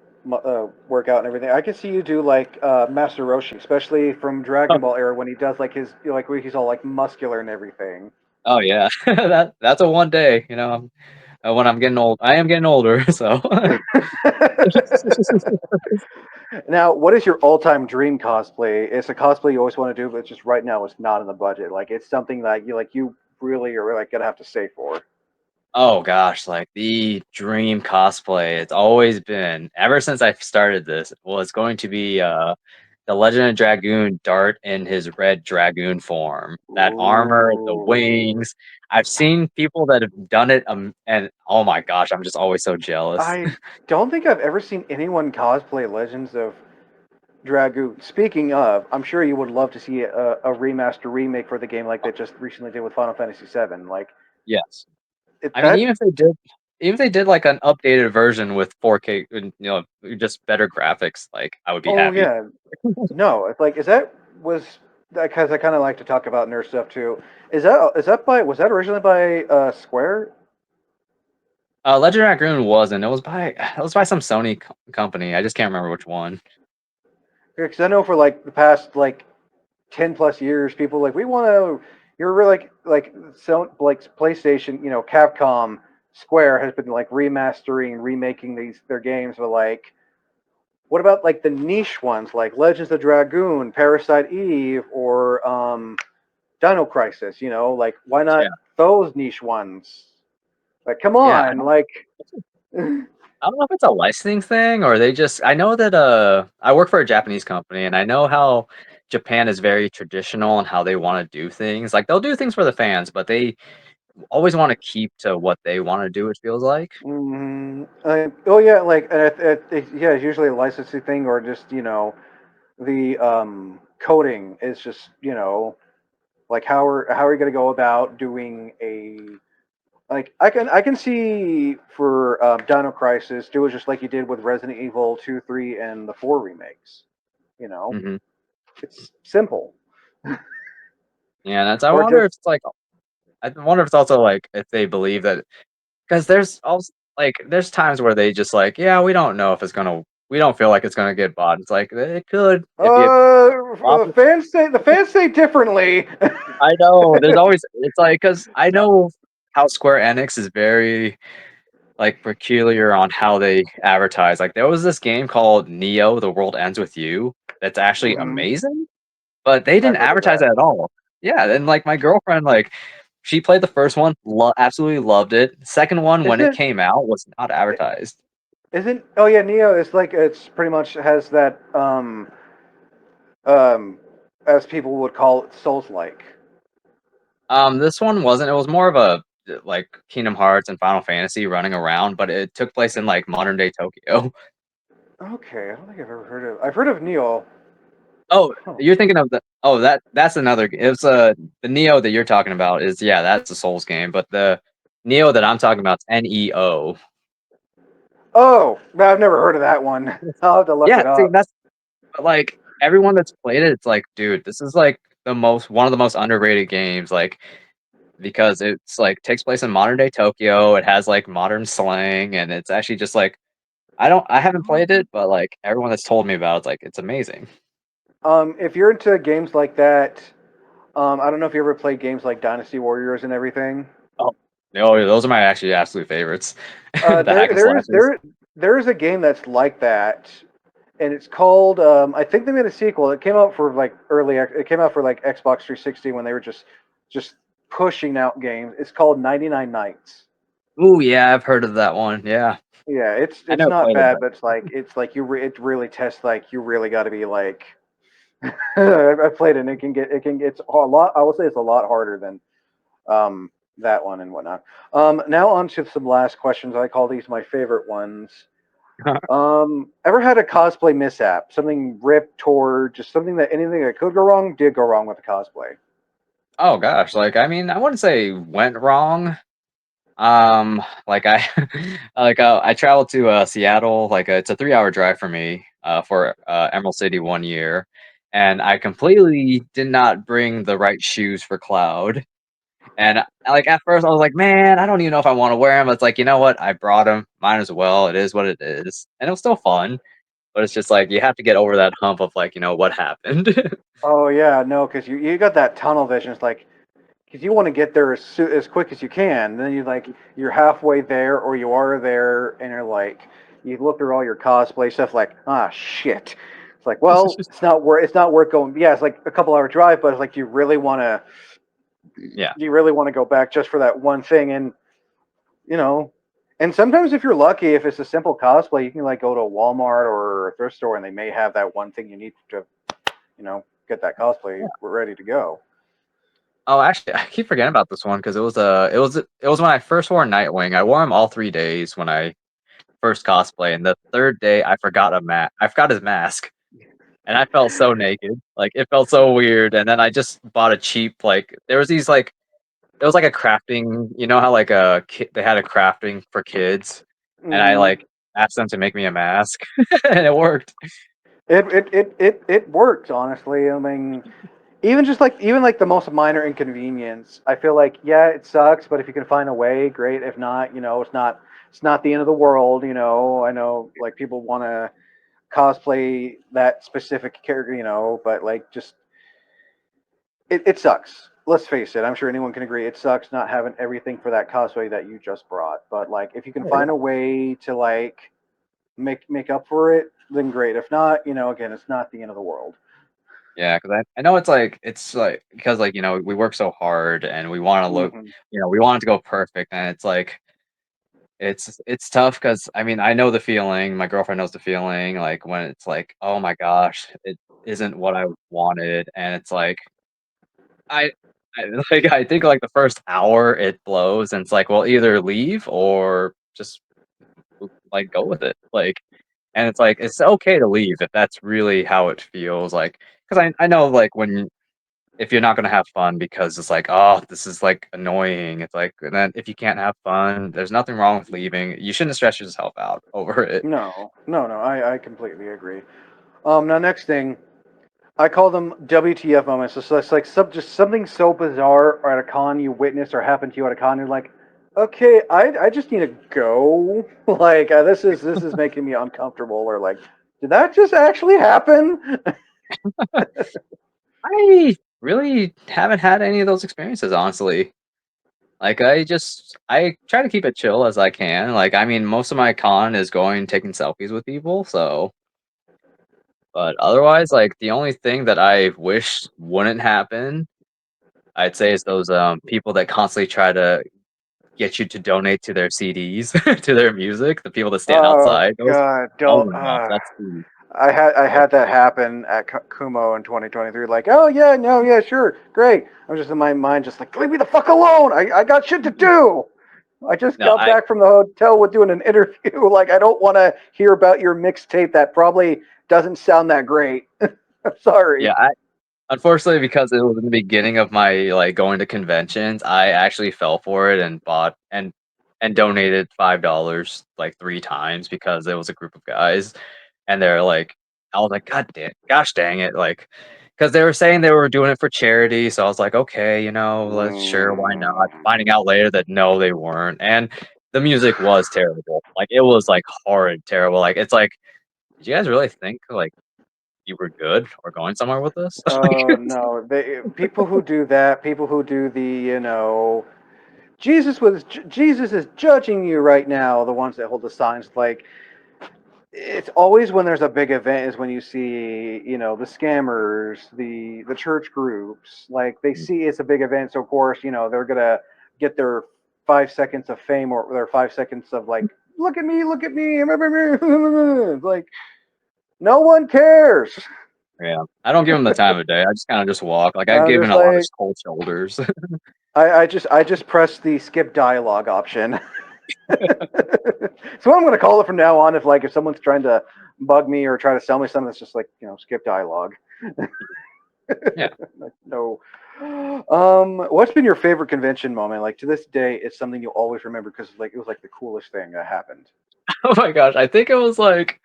workout and everything. I can see you do like Master Roshi, especially from Dragon Ball era when he does like his like where he's all like muscular and everything. Oh yeah, that's a one day. When I'm getting old, I am getting older, so Now, what is your all-time dream cosplay? It's a cosplay you always want to do, but just right now it's not in the budget. Like it's something that you really are like gonna have to save for. Oh gosh, like the dream cosplay, it's always been ever since I started this, was going to be the Legend of Dragoon Dart in his red dragoon form. That armor, the Ooh. wings. I've seen people that have done it, and oh my gosh, I'm just always so jealous. I don't think I've ever seen anyone cosplay Legends of Dragoon. Speaking of, I'm sure you would love to see a remaster remake for the game like they just recently did with Final Fantasy VII. Like Yes. it, I mean, that. even if they did like an updated version with 4K, and, just better graphics, like I would be Oh happy. yeah, no. It's like is that was because I kind of like to talk about nerd stuff too. Is that by was that originally by Square? Legend of Dragoon wasn't. It was by some Sony company. I just can't remember which one. Because I know for like the past like 10 plus years, people like we want to. You're really like so like PlayStation, Capcom, Square has been like remastering, remaking their games, but like what about like the niche ones like Legends of Dragoon, Parasite Eve, or Dino Crisis? Like why Yeah, not those niche ones? Like come yeah. I on, don't. like I don't know if it's a licensing thing or they just. I know that I work for a Japanese company, and I know how Japan is very traditional and how they want to do things. Like they'll do things for the fans, but they always want to keep to what they want to do. It feels like. oh yeah, like yeah, it's usually a licensing thing or just the coding is just like how are you going to go about doing a like I can see for Dino Crisis do it just like you did with Resident Evil 2, 3, and the 4 remakes. You know, Hmm. it's simple. Yeah, that's. I Or wonder just if it's like. I wonder if it's also like if they believe that. Because there's also like there's times where they just like, yeah, we don't know if it's gonna we don't feel like it's gonna get bought. It's like it could if you flop it. the fans say differently. I know there's always it's like because I know how Square Enix is very like peculiar on how they advertise. Like there was this game called Neo: The World Ends with You that's actually Hmm. amazing, but they I've didn't heard of advertise it that. at all. Yeah, and like my girlfriend, like she played the first one, absolutely loved it. Second one, when it Isn't came out, was not it? advertised. Isn't? Oh yeah, Neo is like it's pretty much has that um as people would call it Souls like. This one wasn't. It was more of a like Kingdom Hearts and Final Fantasy running around, but it took place in like modern day Tokyo. Okay, I don't think I've ever heard of. I've heard of Neo. Oh, Oh. you're thinking of the. Oh, that's another. It's the Neo that you're talking about is yeah, that's a Souls game, but the Neo that I'm talking about is Neo. Oh, I've never heard of that one. I'll have to look Yeah, it see, up. that's like everyone that's played it. It's like, dude, this is like the most one of the most underrated games. Like because it's like takes place in modern day Tokyo. It has like modern slang, and it's actually just like I haven't played it, but, like, everyone that's told me about it's like, it's amazing. If you're into games like that, I don't know if you ever played games like Dynasty Warriors and everything. Oh. No, those are my actually absolute favorites. The hack There, and there is slashers. there is a game that's like that, and it's called. I think they made a sequel. It came out for like It came out for like Xbox 360 when they were just pushing out games. It's called 99 Nights. Ooh, yeah, I've heard of that one, yeah. Yeah, it's I it's never not played it, bad, but but it's like it really tests like you really got to be like. I played it. And it's a lot. I will say it's a lot harder than um, that one and whatnot. Now on to some last questions. I call these my favorite ones. Ever had a cosplay mishap? Something ripped, tore, just anything that could go wrong did go wrong with the cosplay. oh gosh, like, I mean, I wouldn't say went wrong. Like, I I traveled to, Seattle, like, it's a 3-hour drive for me, for, Emerald City 1 year, and I completely did not bring the right shoes for Cloud. And, like, at first, I was like, "Man, I don't even know if I wanna wear them." It's like, "You know what? I brought them. Might as well. It is what it is." And it was still fun, but it's just like, you have to get over that hump of, like, what happened. Oh yeah, no, because you got that tunnel vision. It's like because you want to get there as quick as you can. Then you're halfway there or you are there, and you're like You look through all your cosplay stuff, like, ah, shit. It's like, well, it's not worth going. Yeah, it's like a couple hour drive, but it's like, Yeah. do you really want to go back just for that one thing? And you know, and sometimes if you're lucky, if it's a simple cosplay, you can like go to a Walmart or a thrift store, and they may have that one thing you need to, get that cosplay ready to go. Oh, actually, I keep forgetting about this one because it was when I first wore Nightwing. I wore him all 3 days when I first cosplay, and the third day I forgot his mask, and I felt so naked. Like it felt so weird. And then I just bought a cheap there was these like it was like a crafting. You know how like they had a crafting for kids, and I Hmm. asked them to make me a mask, and it worked. It works honestly. I mean, even like the most minor inconvenience, I feel like yeah, it sucks, but if you can find a way, great. If not, it's not the end of the world. I know like people want to cosplay that specific character, but like just it sucks. Let's face it. I'm sure anyone can agree. It sucks not having everything for that cosplay that you just brought. But like, if you can Oh, yeah. find a way to like make up for it, then great. If not, again, it's not the end of the world. Yeah, because I know it's like because we work so hard and we want to look Hmm. we want it to go perfect, and it's like it's tough because I mean I know the feeling. My girlfriend knows the feeling. Like when it's like, oh my gosh, it isn't what I wanted, and it's like I, I I think like the first hour it blows, and it's like, well, either leave or just like go with it. And it's like it's okay to leave if that's really how it feels. Like because I know like when if you're not gonna have fun because it's like, oh, this is like annoying. It's like, and then if you can't have fun, there's nothing wrong with leaving. You shouldn't stress yourself out over it. No, no, no. I completely agree. Now next thing, I call them WTF moments. So it's like just something so bizarre or at a con you witnessed or happened to you at a con. You're like, okay, I just need to go. Like this is making me uncomfortable. Or like, did that just actually happen? I really haven't had any of those experiences, honestly. Like I try to keep it chill as I can. Like I mean, most of my con is going taking selfies with people, so but otherwise, like the only thing that I wish wouldn't happen, I'd say is those people that constantly try to get you to donate to their CDs, to their music, the people that stand Oh outside. Those God, oh don't. my gosh, that's the I had that happen at Kumo in 2023. Like, oh yeah, no, yeah, sure, great. I'm just in my mind, just like, leave me the fuck alone. I got shit to do. I just no, got back from the hotel with doing an interview. Like, I don't want to hear about your mixtape that probably doesn't sound that great. I'm sorry. yeah, unfortunately, because it was in the beginning of my going to conventions, I actually fell for it and bought and donated $5 like 3 times because it was a group of guys, and they're like, I was like, gosh dang it, like, because they were saying they were doing it for charity, so I was like, okay, let's sure, why not? Mm. Finding out later that no, they weren't, and the music was terrible, like it was like horrid, terrible, like it's like, did you guys really think like you were good or going somewhere with this? Like, Oh no, people who do that, people who do the, Jesus is judging you right now. The ones that hold the signs, like it's always when there's a big event is when you see the scammers, the church groups, like they see it's a big event, so of course they're gonna get their 5 seconds of fame or their 5 seconds of like look at me it's like no one cares. yeah, I don't give him the time of day. I just kind of just walk. Like I've I'm given just a lot of like cold shoulders. I just press the skip dialogue option. So I'm going to call it from now on. If someone's trying to bug me or try to sell me something, that's just like skip dialogue. Yeah. Like, no. What's been your favorite convention moment? Like to this day, it's something you'll always remember because like it was like the coolest thing that happened. Oh my gosh, I think it was like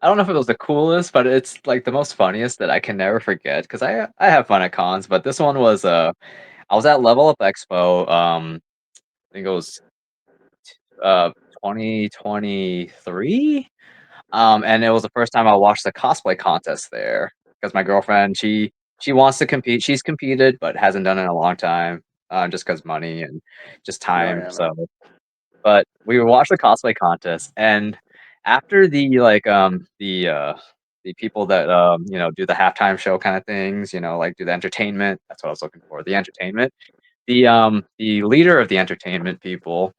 I don't know if it was the coolest, but it's like the most funniest that I can never forget because I have fun at cons, but this one was I was at Level Up Expo. I think it was uh 2023. And it was the first time I watched the cosplay contest there because my girlfriend she wants to compete. She's competed but hasn't done it in a long time, just because money and just No, time. yeah, no. So, but we watched the cosplay contest, and after the people that do the halftime show kind of things, like do the entertainment. That's what I was looking for. The entertainment. The leader of the entertainment people,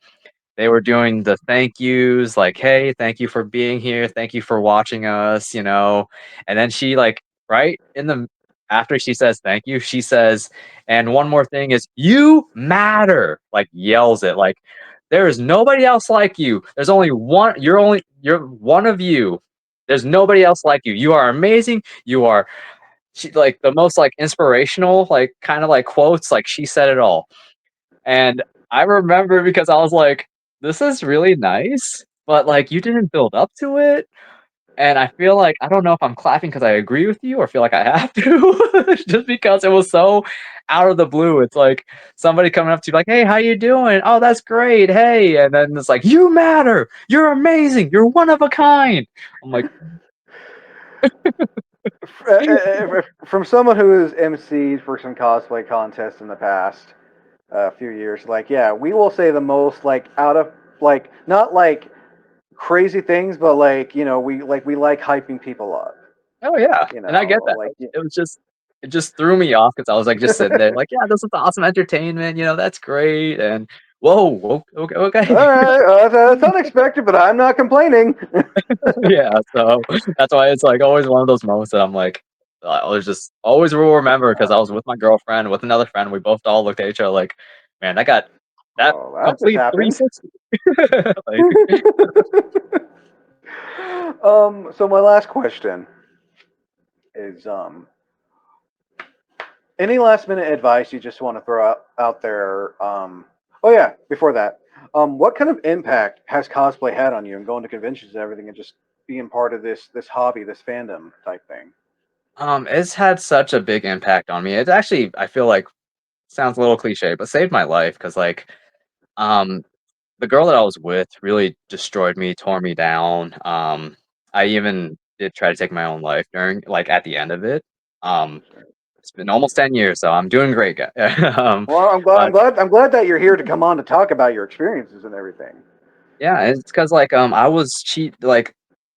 they were doing the thank yous, like, "Hey, thank you for being here. Thank you for watching us," And then she like right in the after she says thank you, she says, "And one more thing is you matter." Like yells it like there is nobody else like you. There's only one you're one of you. There's nobody else like you. You are amazing. You are like the most like inspirational, like kind of like quotes, like she said it all. And I remember because I was like, "This is really nice, but, like, you didn't build up to it." And I feel like I don't know if I'm clapping because I agree with you or feel like I have to, just because it was so out of the blue. It's like somebody coming up to you like, "Hey, how you doing? Oh, that's great. Hey." And then it's like, "You matter. You're amazing. You're one of a kind." I'm like, From someone who has emceed for some cosplay contests in the past few years, like yeah, we will say the most like out of like not like crazy things, but like we like hyping people up. "Oh, yeah." And I get that. Like It just threw me off because I was, like, just sitting there like, "Yeah, this is awesome entertainment, that's great." And, "Whoa, okay, all okay." right, that's unexpected, but I'm not complaining. Yeah, so that's why it's, like, always one of those moments that I'm like, I was just always will remember because I was with my girlfriend, with another friend, we both all looked at each other like, "Man, that got that Oh, that just complete happened. 360." Like, So my last question is any last minute advice you just want to throw out there? Oh yeah, before that, what kind of impact has cosplay had on you and going to conventions and everything and just being part of this hobby, this fandom type thing? it's had such a big impact on me. It actually, I feel like sounds a little cliche, but saved my life because um the girl that I was with really destroyed me, tore me down. I even did try to take my own life during like, at the end of it. Um, it's been almost 10 years, so I'm doing great, guy Well, I'm glad. I'm but glad. I'm glad that you're here to come on to talk about your experiences and everything. yeah, it's because I was like,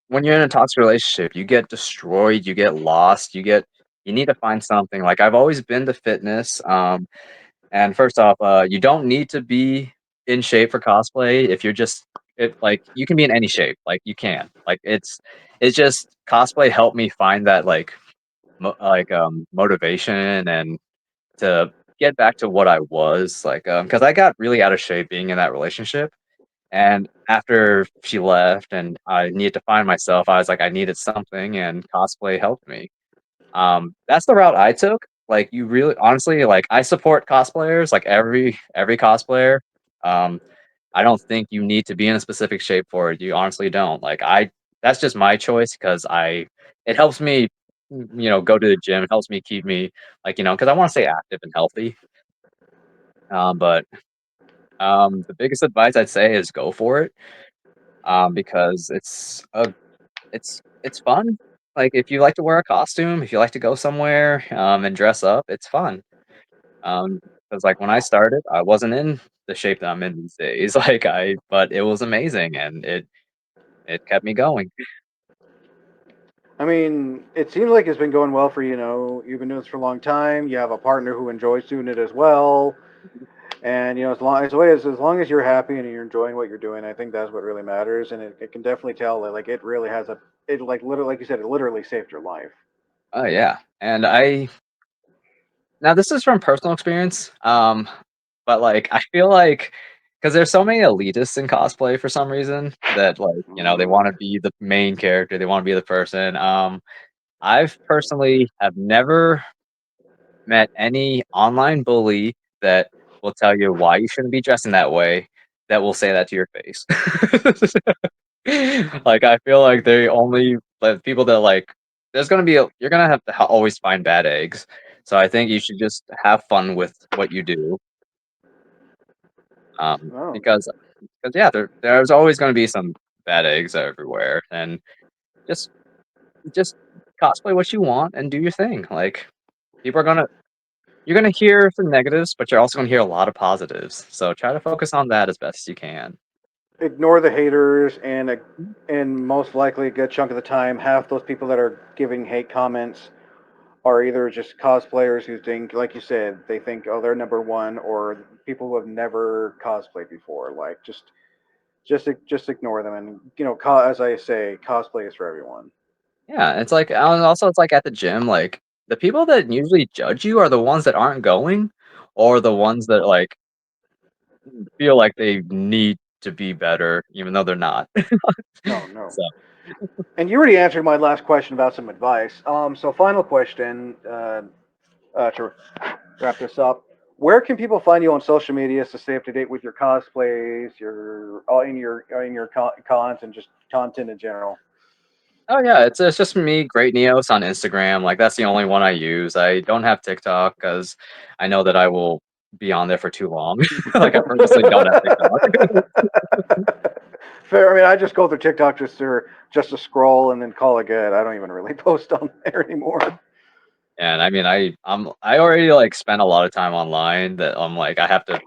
when you're in a toxic relationship, you get destroyed, you get lost, you need to find something. Like, I've always been to fitness, and first off, you don't need to be in shape for cosplay if you're just like you can be in any shape, like you can. Like it's just cosplay helped me find that like motivation and to get back to what I was like because I got really out of shape being in that relationship. And after she left and I needed to find myself, I was like I needed something and cosplay helped me. That's the route I took. Like, you really honestly, like, I support cosplayers, like, every cosplayer. Um, I don't think you need to be in a specific shape for it, you honestly don't. Like, I that's just my choice because I it helps me, go to the gym, it helps me keep me, like, because I wanna stay active and healthy. But, the biggest advice I'd say is go for it, because it's fun. Like, if you like to wear a costume, if you like to go somewhere, and dress up, it's fun. Because like, when I started, I wasn't in the shape that I'm in these days, but it was amazing, and it kept me going. I mean, it seems like it's been going well for you. You know, you've been doing this for a long time. You have a partner who enjoys doing it as well. And as long as you're happy and you're enjoying what you're doing, I think that's what really matters. And it can definitely tell that like it really has a it like literally like you said, it literally saved your life. Oh, yeah, and I now this is from personal experience, but, like, I feel like because there's so many elitists in cosplay for some reason that, like, they Mm. wanna be the main character, they wanna be the person, I've personally have never met any online bully that will tell you why you shouldn't be dressing that way, that will say that to your face. Like, I feel like they only like, people that, like there's gonna be a you're gonna have to always find bad eggs, so I think you should just have fun with what you do, Oh, because yeah, there's always gonna be some bad eggs everywhere, and just just cosplay what you want and do your thing, like, people are gonna you're gonna hear some negatives, but you're also gonna hear a lot of positives, so try to focus on that as best as you can. ignore the haters, and most likely a good chunk of the time, half those people that are giving hate comments are either just cosplayers who think, like you said, they think, oh, they're number one, or people who have never cosplayed before. Like, just ignore them, and as I say, cosplay is for everyone. Yeah, it's like, and also it's like at the gym, like the people that usually judge you are the ones that aren't going, or the ones that like feel like they need to be better, even though they're not. No, no. So, And you already answered my last question about some advice. So final question, to wrap this up. Where can people find you on social media to stay up to date with your cosplays, your cons, and just content in general? oh yeah, it's just me, Great Neos on Instagram. Like that's the only one I use. I don't have TikTok because I know that I will be on there for too long. Like I purposely don't have TikTok. Fair. I mean, I just go through TikTok just to scroll and then call it good. I don't even really post on there anymore. And I mean, I already like spent a lot of time online that I'm like I have to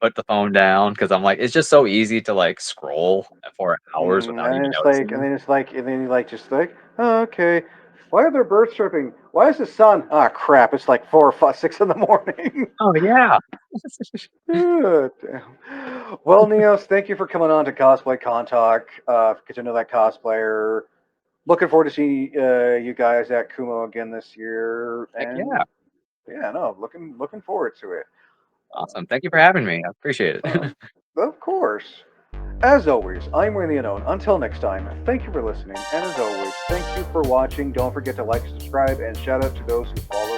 put the phone down because I'm like it's just so easy to like scroll for hours without And even it's like, and noticing. then it's like, and then you like just like, oh, okay. Why are there birds chirping? Why is the sun? Ah, crap! It's like 4 or 6 in the morning. Oh yeah. Damn. Well, Neos, thank you for coming on to Cosplay Con Talk. Get to know that cosplayer. Looking forward to seeing you guys at Kumo again this year, Heck and yeah. yeah, no, looking forward to it. Awesome. Thank you for having me. I appreciate it. Um, of course. As always, I'm Wayne the Unknown. Until next time, thank you for listening, and as always, thank you for watching. Don't forget to like, subscribe, and shout out to those who follow